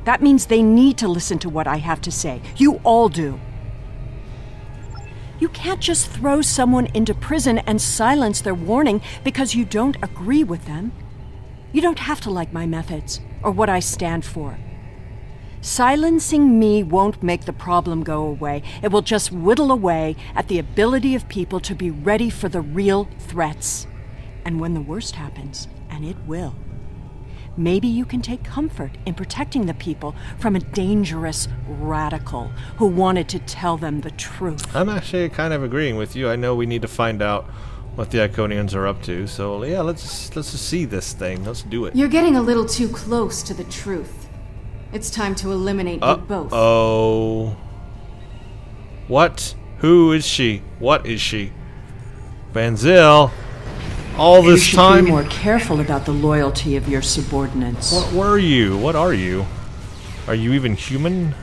That means they need to listen to what I have to say. You all do. You can't just throw someone into prison and silence their warning because you don't agree with them. You don't have to like my methods or what I stand for. Silencing me won't make the problem go away. It will just whittle away at the ability of people to be ready for the real threats. And when the worst happens, and it will, maybe you can take comfort in protecting the people from a dangerous radical who wanted to tell them the truth. I'm actually kind of agreeing with you. I know we need to find out what the Iconians are up to. So yeah, let's just see this thing. Let's do it. You're getting a little too close to the truth. It's time to eliminate you both. Oh. What? Who is she? What is she? Van Zyl. All this time. You should be more careful about the loyalty of your subordinates. What were you? What are you? Are you even human?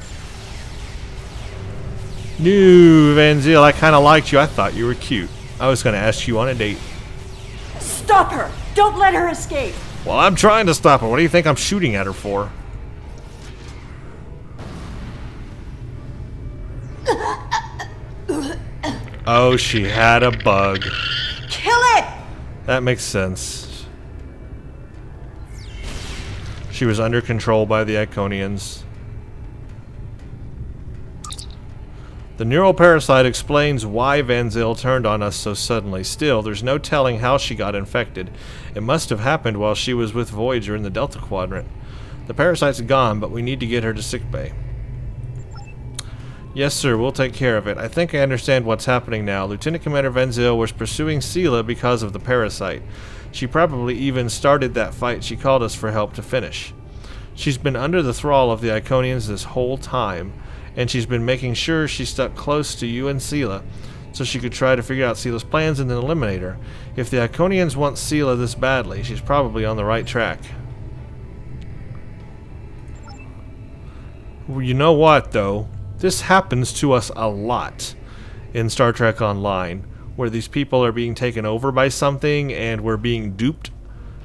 No, Van Zyl, I kind of liked you. I thought you were cute. I was going to ask you on a date. Stop her! Don't let her escape! Well, I'm trying to stop her. What do you think I'm shooting at her for? Oh, she had a bug. Kill it! That makes sense. She was under control by the Iconians. The neural parasite explains why Van Zyl turned on us so suddenly. Still, there's no telling how she got infected. It must have happened while she was with Voyager in the Delta Quadrant. The parasite's gone, but we need to get her to sickbay. Yes, sir, we'll take care of it. I think I understand what's happening now. Lieutenant Commander Van Zyl was pursuing Sela because of the parasite. She probably even started that fight she called us for help to finish. She's been under the thrall of the Iconians this whole time, and she's been making sure she stuck close to you and Sela, so she could try to figure out Sela's plans and then eliminate her. If the Iconians want Sela this badly, she's probably on the right track. Well, you know what, though? This happens to us a lot in Star Trek Online, where these people are being taken over by something and we're being duped.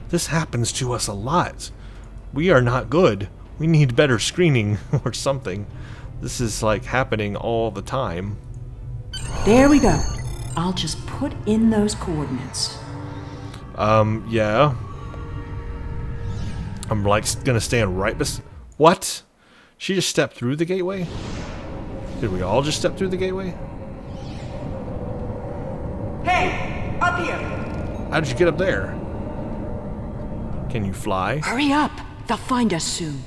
This happens to us a lot. We are not good. We need better screening or something. This is like happening all the time. There we go. I'll just put in those coordinates. Yeah. I'm like gonna stand right What? She just stepped through the gateway? Did we all just step through the gateway? Hey! Up here! How did you get up there? Can you fly? Hurry up! They'll find us soon.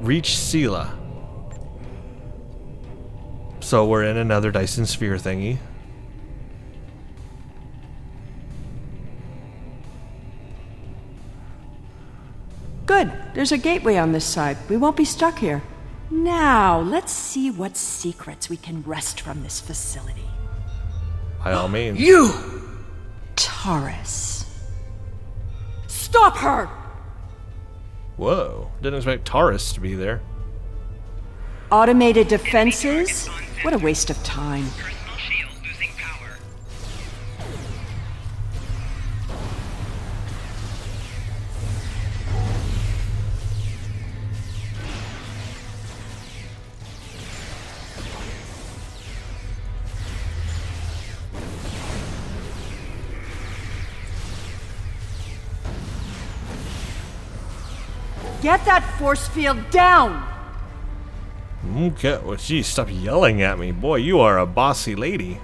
Reach Sela. So we're in another Dyson Sphere thingy. Good. There's a gateway on this side. We won't be stuck here. Now, let's see what secrets we can wrest from this facility. By all means. You! Taurus. Stop her! Whoa. Didn't expect Taurus to be there. Automated defenses? What a waste of time. Personal shield losing power. Get that force field down! Okay, well, geez, stop yelling at me. Boy, you are a bossy lady.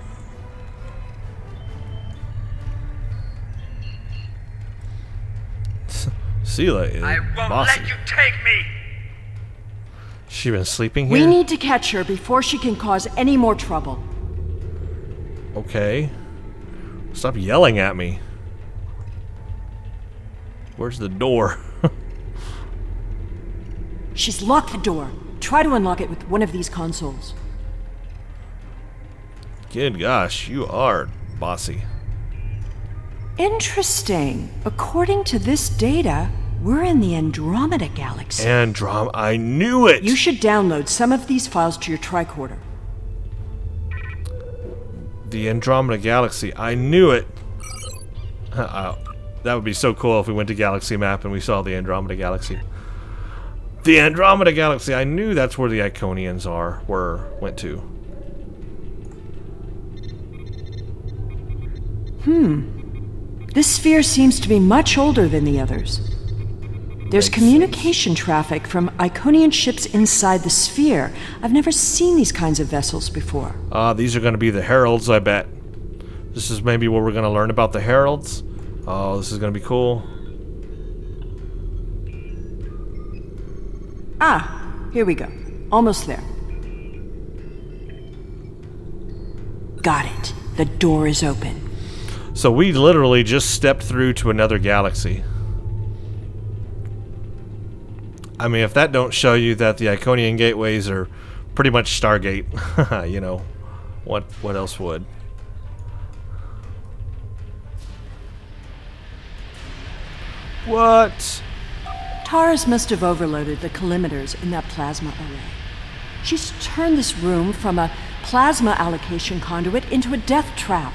Sela is I won't bossy. let you take me! She been sleeping here? We need to catch her before she can cause any more trouble. Okay. Stop yelling at me. Where's the door? She's locked the door. Try to unlock it with one of these consoles. Good gosh, you are bossy. Interesting. According to this data, we're in the Andromeda Galaxy. I knew it! You should download some of these files to your tricorder. The Andromeda Galaxy, I knew it! That would be so cool if we went to Galaxy Map and we saw the Andromeda Galaxy. The Andromeda Galaxy, I knew that's where the Iconians went to. This sphere seems to be much older than the others. There's communication traffic from Iconian ships inside the sphere. I've never seen these kinds of vessels before. These are going to be the Heralds, I bet. This is maybe where we're going to learn about the Heralds. Oh, this is going to be cool. Ah, here we go. Almost there. Got it. The door is open. So we literally just stepped through to another galaxy. I mean, if that don't show you that the Iconian gateways are pretty much Stargate, you know, what else would? What? Taurus must have overloaded the collimators in that plasma array. She's turned this room from a plasma allocation conduit into a death trap.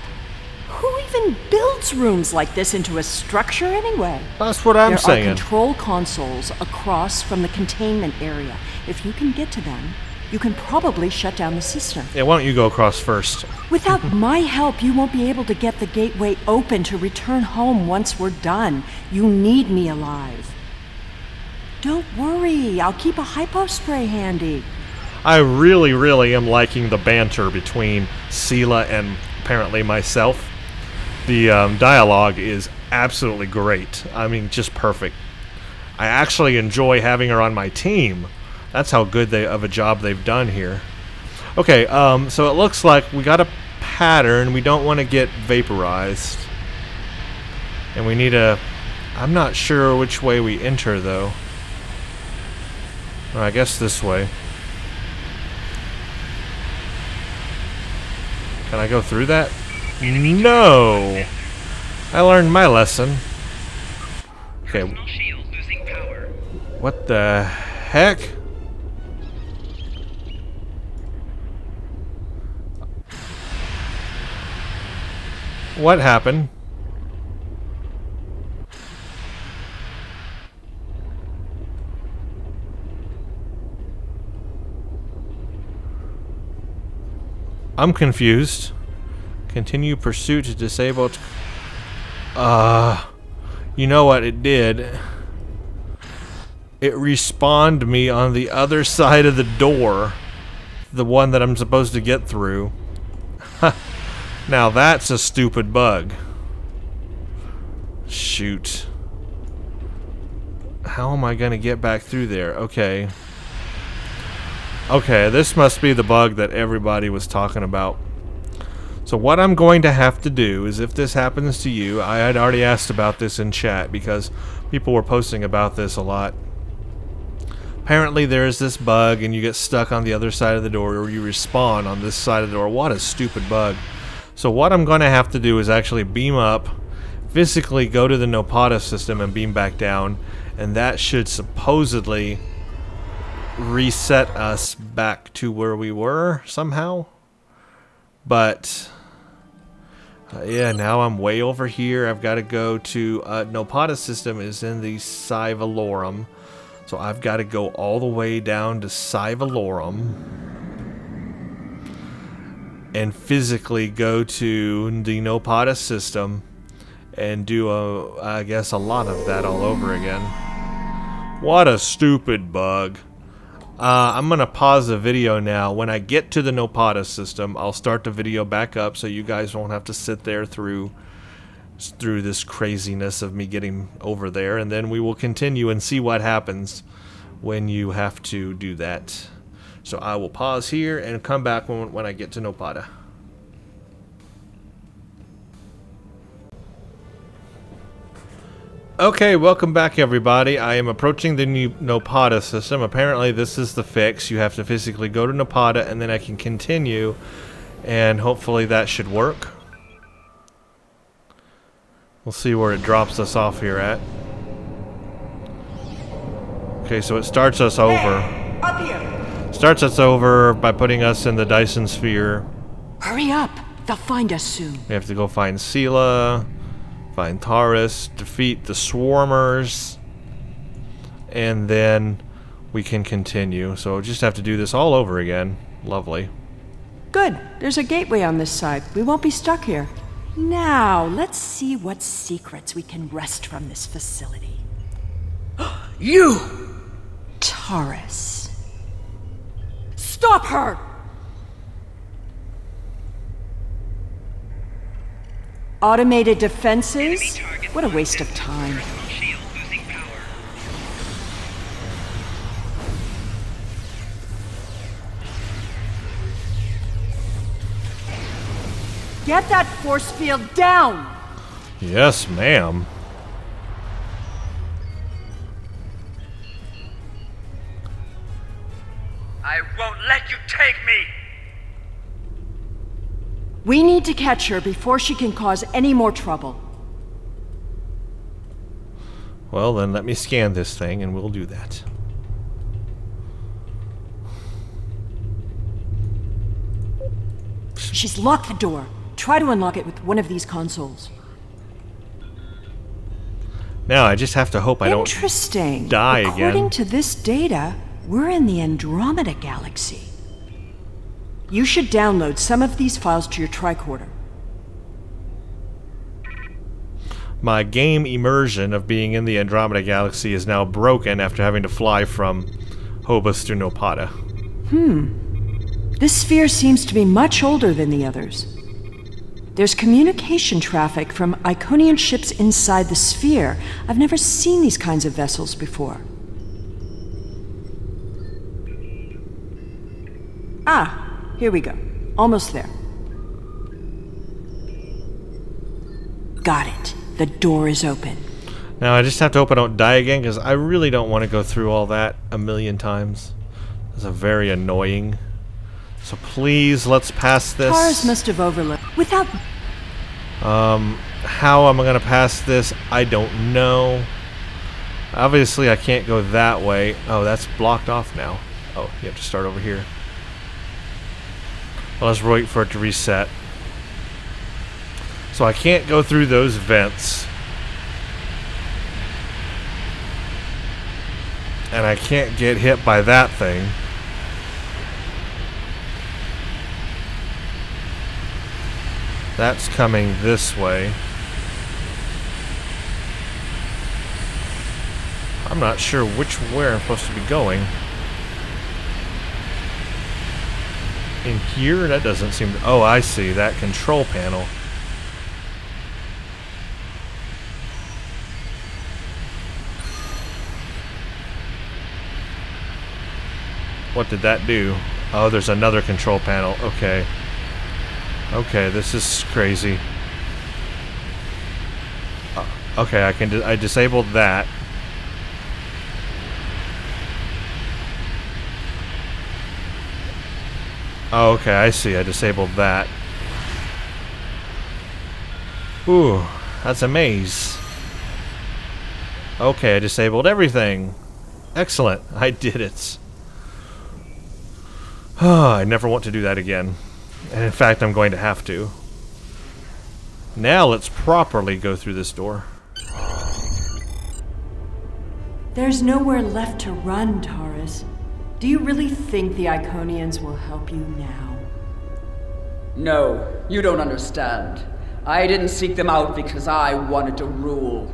Who even builds rooms like this into a structure anyway? That's what I'm saying. There are control consoles across from the containment area. If you can get to them, you can probably shut down the system. Yeah, why don't you go across first? Without my help, you won't be able to get the gateway open to return home once we're done. You need me alive. Don't worry, I'll keep a hypo spray handy. I really, really am liking the banter between Sela and apparently myself. The dialogue is absolutely great. I mean, just perfect. I actually enjoy having her on my team. That's how good of a job they've done here. Okay, so it looks like we got a pattern. We don't want to get vaporized. And we need a... I'm not sure which way we enter, though. I guess this way. Can I go through that? No! I learned my lesson. Okay. What the heck? What happened? I'm confused. Continue pursuit to disable. You know what it did? It respawned me on the other side of the door. The one that I'm supposed to get through. Now that's a stupid bug. Shoot. How am I gonna get back through there? Okay. Okay, this must be the bug that everybody was talking about. So what I'm going to have to do is, if this happens to you, I had already asked about this in chat because people were posting about this a lot. Apparently there's this bug and you get stuck on the other side of the door, or you respawn on this side of the door. What a stupid bug. So what I'm going to have to do is actually beam up, physically go to the Nopata system and beam back down, and that should supposedly reset us back to where we were somehow. But yeah, now I'm way over here. I've got to go to Nopata system is in the Cyvalorum. So I've got to go all the way down to Cyvalorum and physically go to the Nopata system and do I guess a lot of that all over again. What a stupid bug. I'm gonna pause the video now. When I get to the Nopata system, I'll start the video back up so you guys won't have to sit there through this craziness of me getting over there, and then we will continue and see what happens when you have to do that. So I will pause here and come back when I get to Nopata. Okay, welcome back everybody. I am approaching the new Nopata system. Apparently this is the fix. You have to physically go to Nopata and then I can continue, and hopefully that should work. We'll see where it drops us off here at. Okay, so it starts us over. Hey, up here. Starts us over by putting us in the Dyson sphere. Hurry up. They'll find us soon. We have to go find Sela, find Taurus, defeat the Swarmers, and then we can continue. So we'll just have to do this all over again. Lovely. Good. There's a gateway on this side. We won't be stuck here. Now, let's see what secrets we can wrest from this facility. You! Taurus. Stop her! Automated defenses? What a waste of time. Shield losing power. Get that force field down! Yes, ma'am. I won't let you take me! We need to catch her before she can cause any more trouble. Well, then let me scan this thing and we'll do that. She's locked the door. Try to unlock it with one of these consoles. Now I just have to hope I don't die again. According to this data, we're in the Andromeda Galaxy. You should download some of these files to your tricorder. My game immersion of being in the Andromeda Galaxy is now broken after having to fly from Hobus to Nopata. This sphere seems to be much older than the others. There's communication traffic from Iconian ships inside the sphere. I've never seen these kinds of vessels before. Ah, here we go. Almost there. Got it. The door is open. Now I just have to hope I don't die again, because I really don't want to go through all that a million times. It's a very annoying. So please, let's pass this. Cars must have overlooked. Without... how am I going to pass this? I don't know. Obviously I can't go that way. Oh, that's blocked off now. Oh, you have to start over here. Well, let's wait for it to reset. So I can't go through those vents. And I can't get hit by that thing. That's coming this way. I'm not sure where I'm supposed to be going. In here? That doesn't seem to... Oh, I see. That control panel. What did that do? Oh, there's another control panel. Okay. Okay, this is crazy. Okay, I disabled that. Oh, okay, I see. I disabled that. Ooh, that's a maze. Okay, I disabled everything. Excellent. I did it. I never want to do that again. And in fact, I'm going to have to. Now let's properly go through this door. There's nowhere left to run, Taurus. Do you really think the Iconians will help you now? No, you don't understand. I didn't seek them out because I wanted to rule.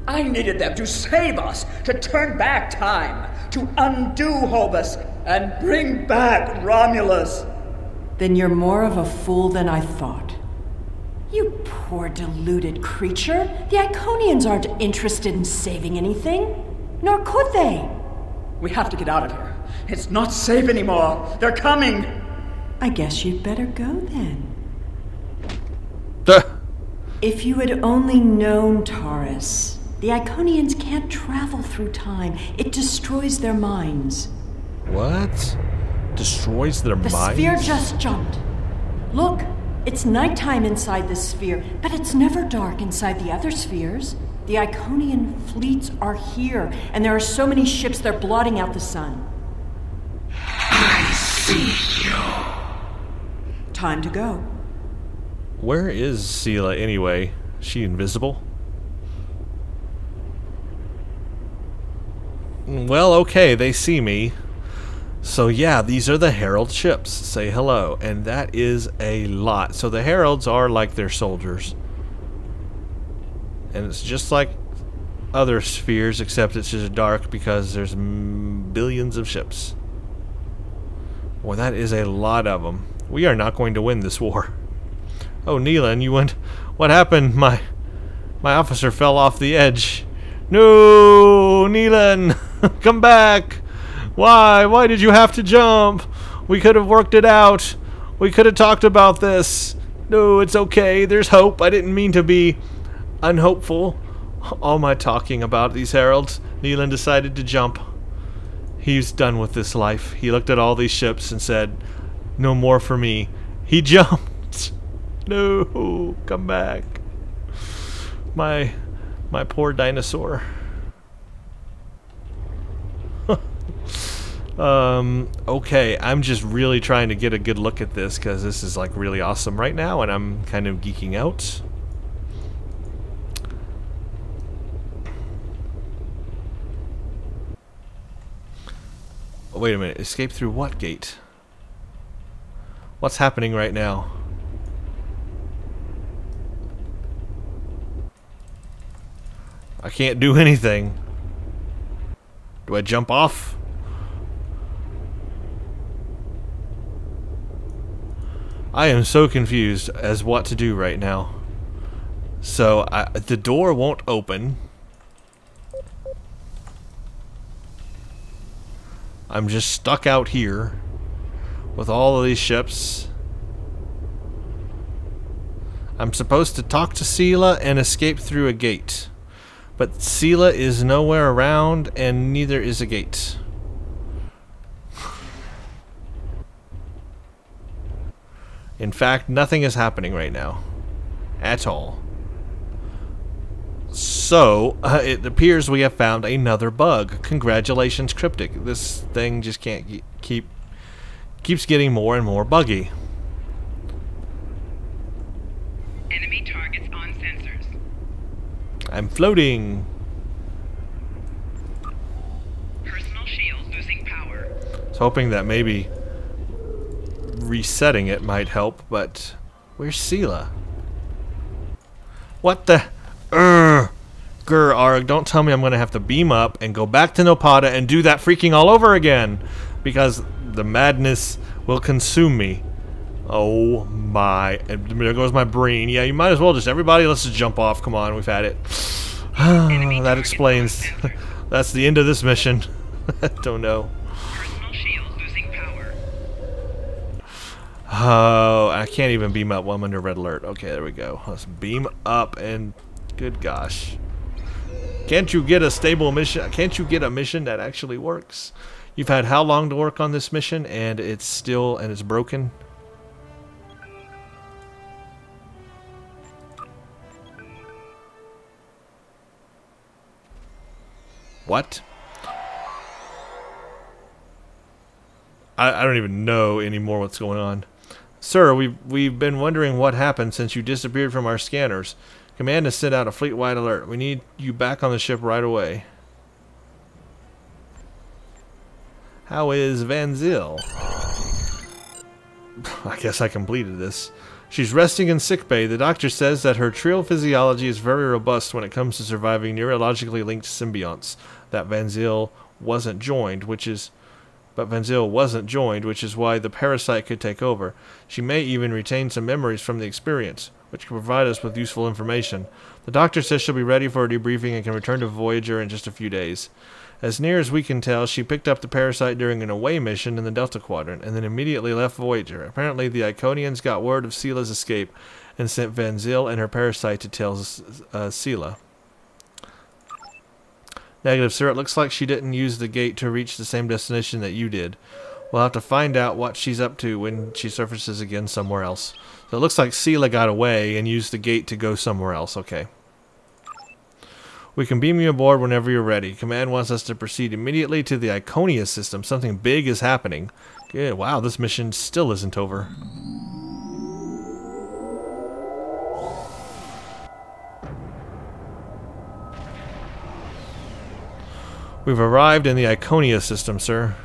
I needed them to save us, to turn back time, to undo Hobus, and bring back Romulus. Then you're more of a fool than I thought. You poor deluded creature. The Iconians aren't interested in saving anything. Nor could they. We have to get out of here. It's not safe anymore. They're coming. I guess you'd better go then. Duh. If you had only known, Taurus, the Iconians can't travel through time. It destroys their minds. What? Destroys their minds? The sphere just jumped. Look, it's nighttime inside this sphere, but it's never dark inside the other spheres. The Iconian fleets are here, and there are so many ships they're blotting out the sun. I see you. Time to go. Where is Sela anyway? Is she invisible? Well, okay, they see me. So yeah, these are the Herald ships. Say hello. And that is a lot. So the Heralds are like their soldiers. And it's just like other spheres, except it's just dark because there's billions of ships. Well, that is a lot of them. We are not going to win this war. Oh, Neelan, you went... What happened? My officer fell off the edge. No, Neelan, come back. Why? Why did you have to jump? We could have worked it out. We could have talked about this. No, it's okay. There's hope. I didn't mean to be unhopeful. All my talking about these heralds. Neelan decided to jump. He's done with this life. He looked at all these ships and said, no more for me. He jumped. No, come back. My poor dinosaur. Okay, I'm just really trying to get a good look at this because this is like really awesome right now and I'm kind of geeking out. Wait a minute, escape through what gate? What's happening right now? I can't do anything. Do I jump off? I am so confused as what to do right now. So, the door won't open. I'm just stuck out here with all of these ships. I'm supposed to talk to Sela and escape through a gate. But Sela is nowhere around and neither is a gate. In fact, nothing is happening right now. At all. So, it appears we have found another bug. Congratulations, Cryptic. This thing just can't keeps getting more and more buggy. Enemy targets on sensors. I'm floating. Personal shield losing power. I was hoping that maybe resetting it might help, but where's Sela? What the? Grr, Arg, don't tell me I'm going to have to beam up and go back to Nopada and do that freaking all over again. Because the madness will consume me. Oh my. And there goes my brain. Yeah, you might as well just, everybody, let's just jump off. Come on, we've had it. That explains. That's the end of this mission. I don't know. Personal shield losing power. Oh, I can't even beam up while I'm under red alert. Okay, there we go. Let's beam up and good gosh. Can't you get a stable mission? Can't you get a mission that actually works? You've had how long to work on this mission and it's broken? What? I don't even know anymore what's going on. Sir, we've been wondering what happened since you disappeared from our scanners. Command has sent out a fleet-wide alert. We need you back on the ship right away. How is Van Zyl? I guess I completed this. She's resting in sickbay. The doctor says that her trill physiology is very robust when it comes to surviving neurologically linked symbionts. That Van Zyl wasn't joined, which is why the parasite could take over. She may even retain some memories from the experience, which can provide us with useful information. The doctor says she'll be ready for a debriefing and can return to Voyager in just a few days. As near as we can tell, she picked up the parasite during an away mission in the Delta Quadrant, and then immediately left Voyager. Apparently, the Iconians got word of Sela's escape, and sent Van Zyl and her parasite to tell Sela. Negative, sir. It looks like she didn't use the gate to reach the same destination that you did. We'll have to find out what she's up to when she surfaces again somewhere else. So it looks like Sela got away and used the gate to go somewhere else. Okay. We can beam you aboard whenever you're ready. Command wants us to proceed immediately to the Iconians system. Something big is happening. Good. Wow, this mission still isn't over. We've arrived in the Iconians system, sir.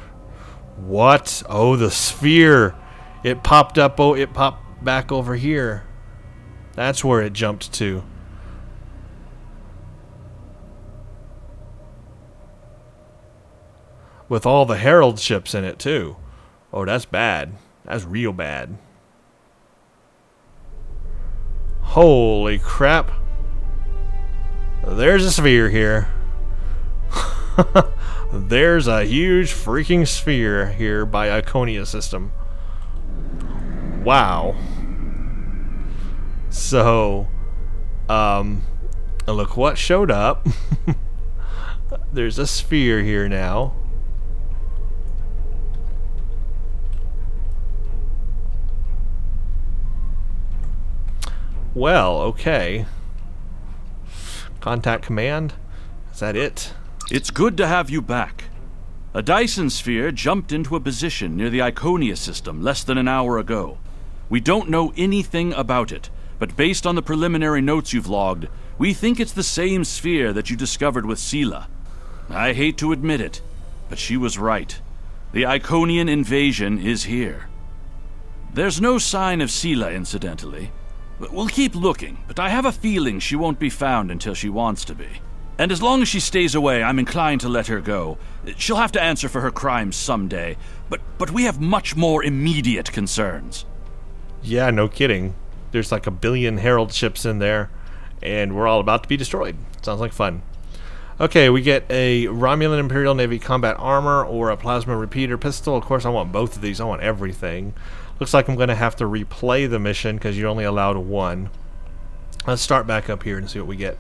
What? Oh, the sphere. It popped up. Oh, it popped back over here. That's where it jumped to. With all the Herald ships in it, too. Oh, that's bad. That's real bad. Holy crap. There's a sphere here. There's a huge freaking sphere here by Iconians system. Wow. So, look what showed up. There's a sphere here now. Well, okay. Contact command. Is that it? It's good to have you back. A Dyson sphere jumped into a position near the Iconians system less than an hour ago. We don't know anything about it, but based on the preliminary notes you've logged, we think it's the same sphere that you discovered with Sela. I hate to admit it, but she was right. The Iconian invasion is here. There's no sign of Sela, incidentally. We'll keep looking, but I have a feeling she won't be found until she wants to be. And as long as she stays away, I'm inclined to let her go. She'll have to answer for her crimes someday, but we have much more immediate concerns. Yeah, no kidding. There's like 1 billion Herald ships in there, and we're all about to be destroyed. Sounds like fun. Okay, we get a Romulan Imperial Navy combat armor or a plasma repeater pistol. Of course, I want both of these. I want everything. Looks like I'm going to have to replay the mission because you're only allowed one. Let's start back up here and see what we get.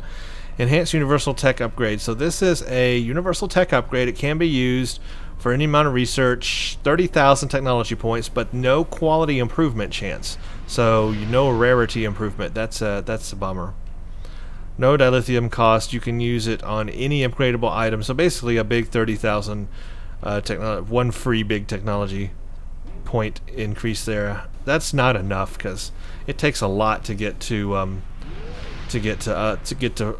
Enhanced Universal Tech Upgrade. So this is a Universal Tech Upgrade. It can be used for any amount of research. 30,000 technology points, but no quality improvement chance. So no rarity improvement. That's a bummer. No dilithium cost. You can use it on any upgradable item. So basically a big 30,000 one free big technology point increase there. That's not enough because it takes a lot to get to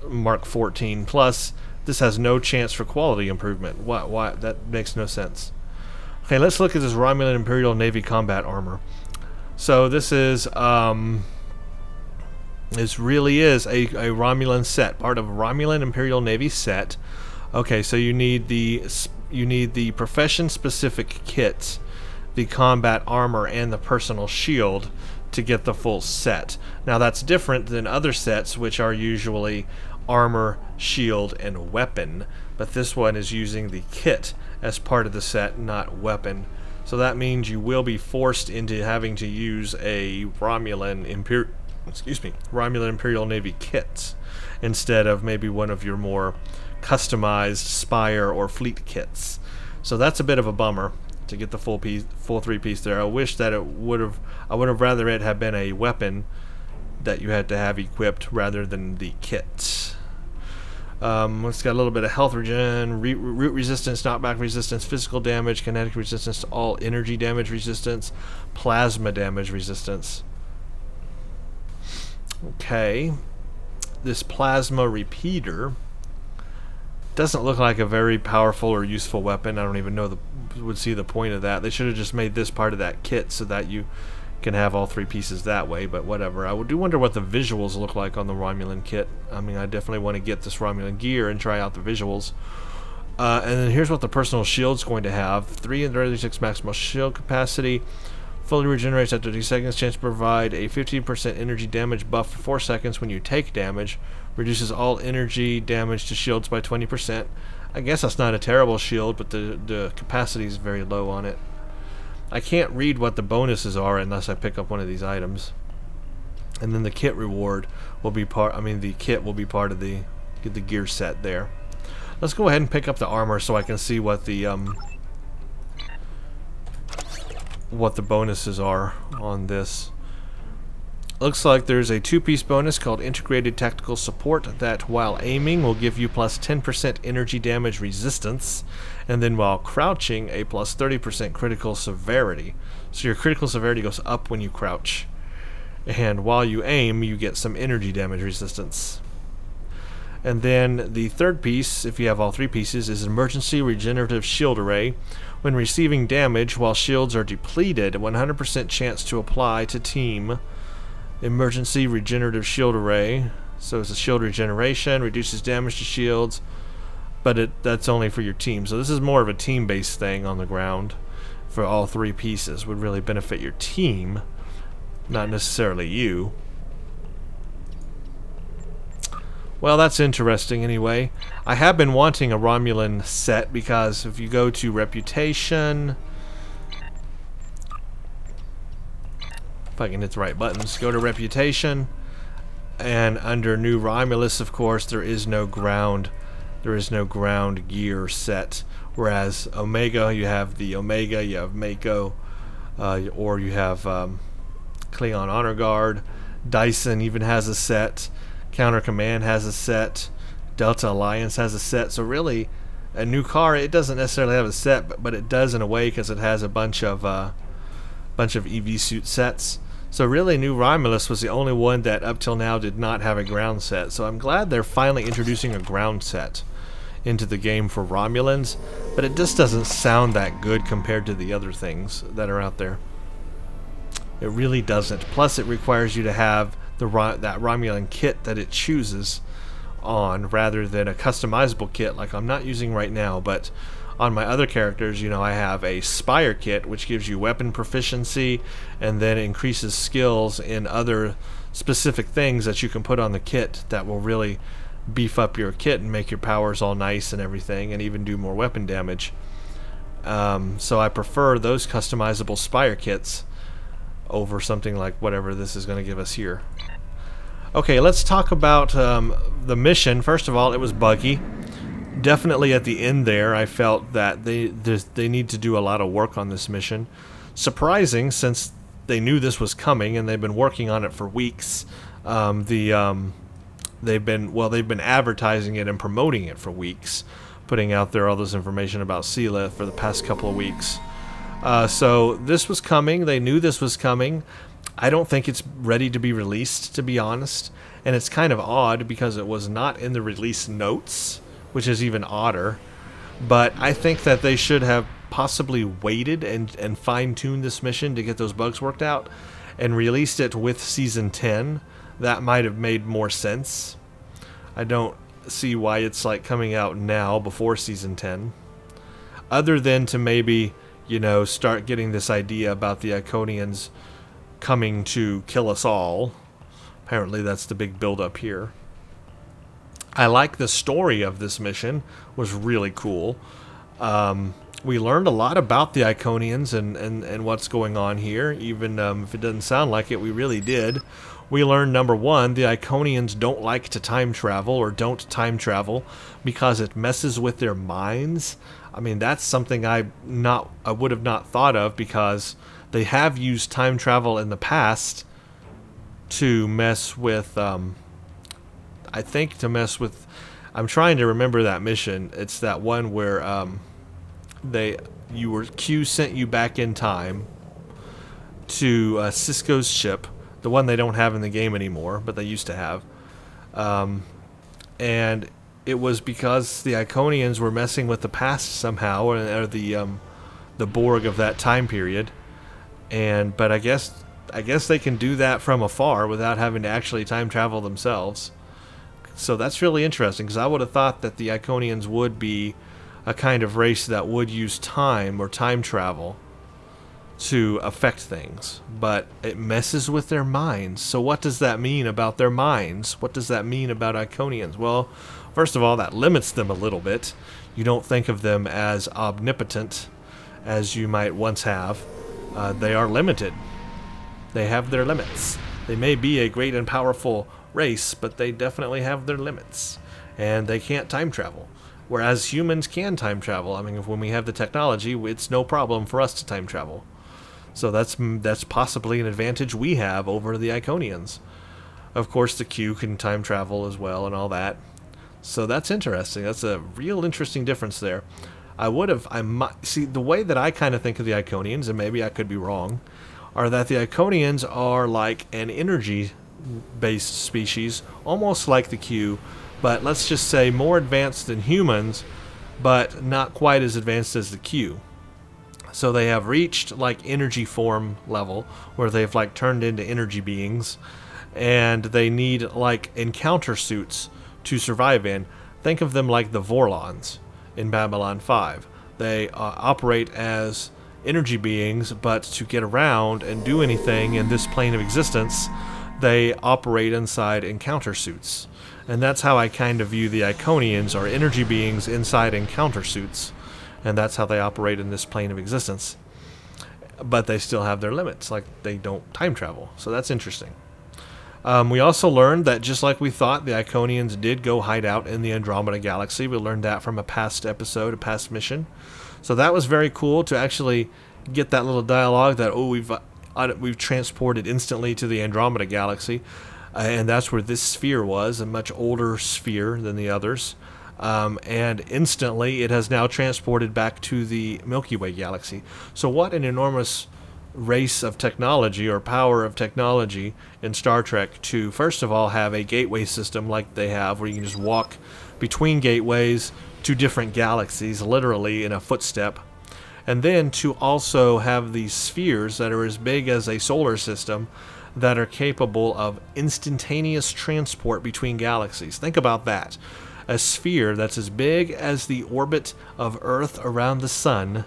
Mark 14. Plus, this has no chance for quality improvement. Why? That makes no sense. Okay, let's look at this Romulan Imperial Navy combat armor. So this is this really is a Romulan set, part of a Romulan Imperial Navy set. Okay, so you need the profession-specific kits, the combat armor, and the personal shield to get the full set. Now that's different than other sets, which are usually armor, shield, and weapon, but this one is using the kit as part of the set, not weapon. So that means you will be forced into having to use a Romulan Imperial Navy kits instead of maybe one of your more customized Spire or Fleet kits. So that's a bit of a bummer to get the full 3-piece there. I wish that I would have rather it have been a weapon that you had to have equipped rather than the kit. It's got a little bit of health regen, root resistance, knockback resistance, physical damage, kinetic resistance to all energy damage resistance, plasma damage resistance. Okay. This plasma repeater doesn't look like a very powerful or useful weapon. I don't even know would see the point of that. They should have just made this part of that kit so that you can have all 3 pieces that way, but whatever. I do wonder what the visuals look like on the Romulan kit. I mean, I definitely want to get this Romulan gear and try out the visuals. And then here's what the personal shield's going to have. 336 maximal shield capacity. Fully regenerates after 30 seconds. Chance to provide a 15% energy damage buff for 4 seconds when you take damage. Reduces all energy damage to shields by 20%. I guess that's not a terrible shield, but the capacity is very low on it. I can't read what the bonuses are unless I pick up one of these items. And then the kit reward will be the kit will be part of the gear set there. Let's go ahead and pick up the armor so I can see what the bonuses are on this. Looks like there's a 2-piece bonus called Integrated Tactical Support that, while aiming, will give you plus 10% energy damage resistance, and then while crouching, a plus 30% critical severity. So your critical severity goes up when you crouch. And while you aim, you get some energy damage resistance. And then the 3rd piece, if you have all 3 pieces, is Emergency Regenerative Shield Array. When receiving damage while shields are depleted, 100% chance to apply to team. Emergency Regenerative Shield Array. So it's a shield regeneration, reduces damage to shields, but that's only for your team. So this is more of a team-based thing on the ground for all 3 pieces. Would really benefit your team, not necessarily you. Well, that's interesting anyway. I have been wanting a Romulan set because if you go to Reputation, if I can hit the right buttons, go to Reputation, and under New Romulus, of course, there is no ground gear set. Whereas Omega, you have the Omega, you have Mako, or you have Klingon Honor Guard. Dyson even has a set. Counter Command has a set. Delta Alliance has a set. So really, a new car, it doesn't necessarily have a set, but it does in a way because it has a bunch of EV suit sets. So really, New Romulus was the only one that up till now did not have a ground set. So I'm glad they're finally introducing a ground set into the game for Romulans, but it just doesn't sound that good compared to the other things that are out there. It really doesn't. Plus, it requires you to have that Romulan kit that it chooses on, rather than a customizable kit like I'm not using right now. But on my other characters, you know, I have a Spire kit, which gives you weapon proficiency and then increases skills in other specific things that you can put on the kit that will really beef up your kit and make your powers all nice and everything, and even do more weapon damage. So I prefer those customizable Spire kits over something like whatever this is going to give us here. Okay, let's talk about the mission. First of all, it was buggy. Definitely at the end there, I felt that they need to do a lot of work on this mission. Surprising, since they knew this was coming and they've been working on it for weeks. They've been advertising it and promoting it for weeks, putting out there all this information about Sela for the past couple of weeks. So this was coming. They knew this was coming. I don't think it's ready to be released, to be honest. And it's kind of odd because it was not in the release notes, which is even odder. But I think that they should have possibly waited and fine-tuned this mission to get those bugs worked out and released it with Season 10. That might have made more sense. I don't see why it's like coming out now before Season 10. Other than to maybe, you know, start getting this idea about the Iconians coming to kill us all. Apparently that's the big build-up here. I like the story of this mission. Was really cool. We learned a lot about the Iconians and what's going on here. Even if it doesn't sound like it, we really did. We learned, number one, the Iconians don't like to time travel, or don't time travel, because it messes with their minds. I mean, that's something I would have not thought of, because they have used time travel in the past to mess with, I think to mess with I'm trying to remember that mission. It's that one where Q sent you back in time to Cisco's ship, the one they don't have in the game anymore, but they used to have. And it was because the Iconians were messing with the past somehow, or the Borg of that time period. But I guess they can do that from afar without having to actually time travel themselves. So that's really interesting, because I would have thought that the Iconians would be a kind of race that would use time or time travel to affect things, but it messes with their minds. So what does that mean about their minds? What does that mean about Iconians? Well, first of all, that limits them a little bit. You don't think of them as omnipotent as you might once have. They are limited. They have their limits. They may be a great and powerful race, but they definitely have their limits, and they can't time travel. Whereas humans can time travel. I mean, when we have the technology, it's no problem for us to time travel. So that's possibly an advantage we have over the Iconians. Of course, the Q can time travel as well and all that. So that's interesting. That's a real interesting difference there. See, the way that I kind of think of the Iconians, and maybe I could be wrong, are that the Iconians are like an energy-based species, almost like the Q, but let's just say more advanced than humans, but not quite as advanced as the Q. So they have reached like energy form level, where they've like turned into energy beings, and they need like encounter suits to survive in. Think of them like the Vorlons in Babylon 5. They operate as energy beings, but to get around and do anything in this plane of existence, they operate inside encounter suits. And that's how I kind of view the Iconians, are energy beings inside encounter suits. And that's how they operate in this plane of existence. But they still have their limits, like they don't time travel. So that's interesting. We also learned that just like we thought, the Iconians did go hide out in the Andromeda Galaxy. We learned that from a past episode, a past mission. So that was very cool to actually get that little dialogue that, oh, we've transported instantly to the Andromeda Galaxy. And that's where this sphere was, a much older sphere than the others. And instantly it has now transported back to the Milky Way galaxy. So what an enormous race of technology, or power of technology in Star Trek, to first of all have a gateway system like they have, where you can just walk between gateways to different galaxies, literally in a footstep. And then to also have these spheres that are as big as a solar system, that are capable of instantaneous transport between galaxies. Think about that. A sphere that's as big as the orbit of Earth around the Sun,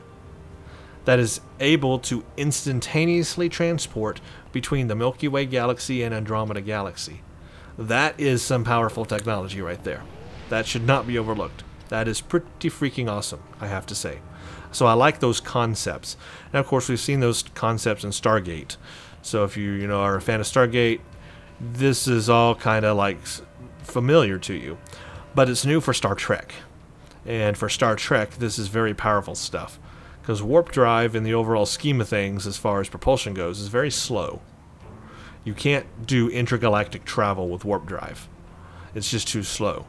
that is able to instantaneously transport between the Milky Way galaxy and Andromeda galaxy. That is some powerful technology right there. That should not be overlooked. That is pretty freaking awesome, I have to say. So I like those concepts. And of course, we've seen those concepts in Stargate. So if you are a fan of Stargate, this is all kind of like familiar to you. But it's new for Star Trek. And for Star Trek, this is very powerful stuff. Because warp drive, in the overall scheme of things, as far as propulsion goes, is very slow. You can't do intergalactic travel with warp drive. It's just too slow.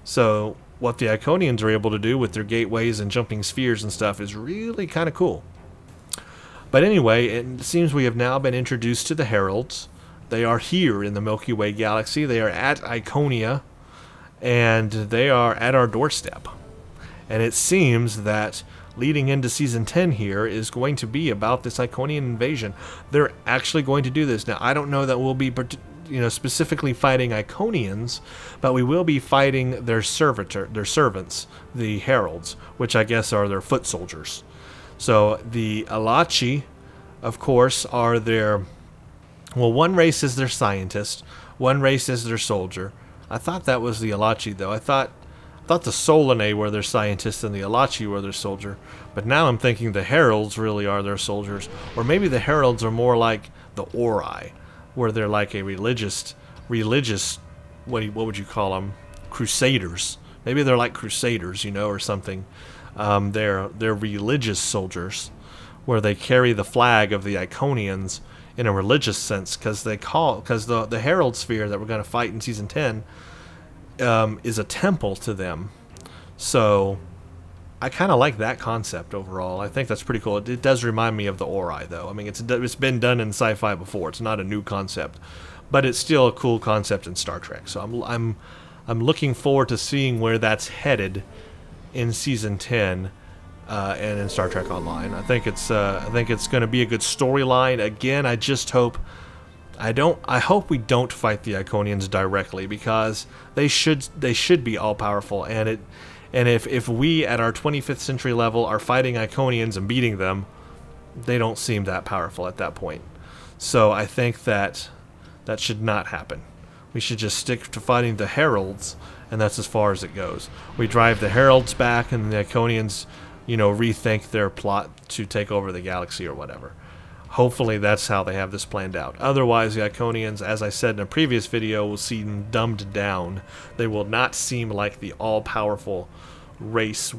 So what the Iconians are able to do with their gateways and jumping spheres and stuff is really kind of cool. But anyway, it seems we have now been introduced to the Heralds. They are here in the Milky Way galaxy. They are at Iconia, and they are at our doorstep. And it seems that leading into Season 10 here is going to be about this Iconian invasion. They're actually going to do this. Now, I don't know that we'll be specifically fighting Iconians, but we will be fighting their servants, the Heralds, which I guess are their foot soldiers. So the Alachi, of course, are their... Well, one race is their scientist, one race is their soldier. I thought that was the Alachi, though. I thought the Solanae were their scientists and the Alachi were their soldier. But now I'm thinking the Heralds really are their soldiers. Or maybe the Heralds are more like the Ori, where they're like a religious, what would you call them? Crusaders. Maybe they're like crusaders, or something. They're religious soldiers, where they carry the flag of the Iconians in a religious sense, because the Herald sphere that we're going to fight in Season 10 is a temple to them. So I kind of like that concept overall. I think that's pretty cool. It does remind me of the Ori, though. I mean, it's been done in sci-fi before. It's not a new concept, but it's still a cool concept in Star Trek. So I'm looking forward to seeing where that's headed in season 10 and in Star Trek Online. I think it's going to be a good storyline. Again, I just hope I hope we don't fight the Iconians directly, because they should be all powerful, and if we at our 25th century level are fighting Iconians and beating them, they don't seem that powerful at that point. So I think that should not happen. We should just stick to fighting the Heralds, and that's as far as it goes. We drive the Heralds back, and the Iconians, rethink their plot to take over the galaxy or whatever. Hopefully that's how they have this planned out. Otherwise, the Iconians, as I said in a previous video, will seem dumbed down. They will not seem like the all-powerful race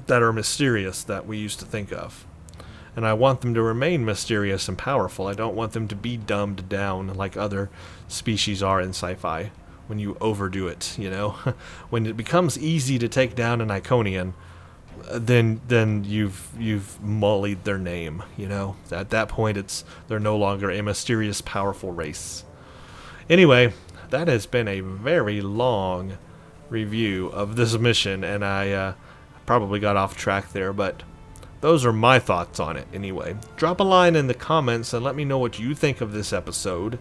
that are mysterious that we used to think of. And I want them to remain mysterious and powerful. I don't want them to be dumbed down like other species are in sci-fi when you overdo it, When it becomes easy to take down an Iconian, then you've mullied their name, At that point, they're no longer a mysterious, powerful race. Anyway, that has been a very long review of this mission, and I probably got off track there, but those are my thoughts on it anyway. Drop a line in the comments and let me know what you think of this episode,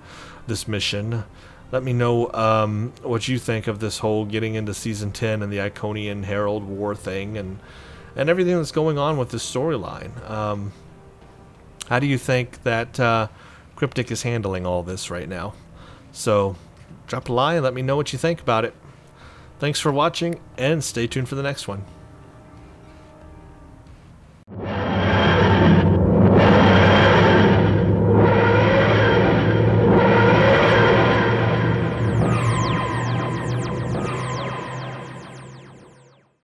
this mission. Let me know what you think of this whole getting into Season 10 and the Iconian Herald War thing and everything that's going on with this storyline. How do you think that Cryptic is handling all this right now? So, drop a line and let me know what you think about it. Thanks for watching, and stay tuned for the next one.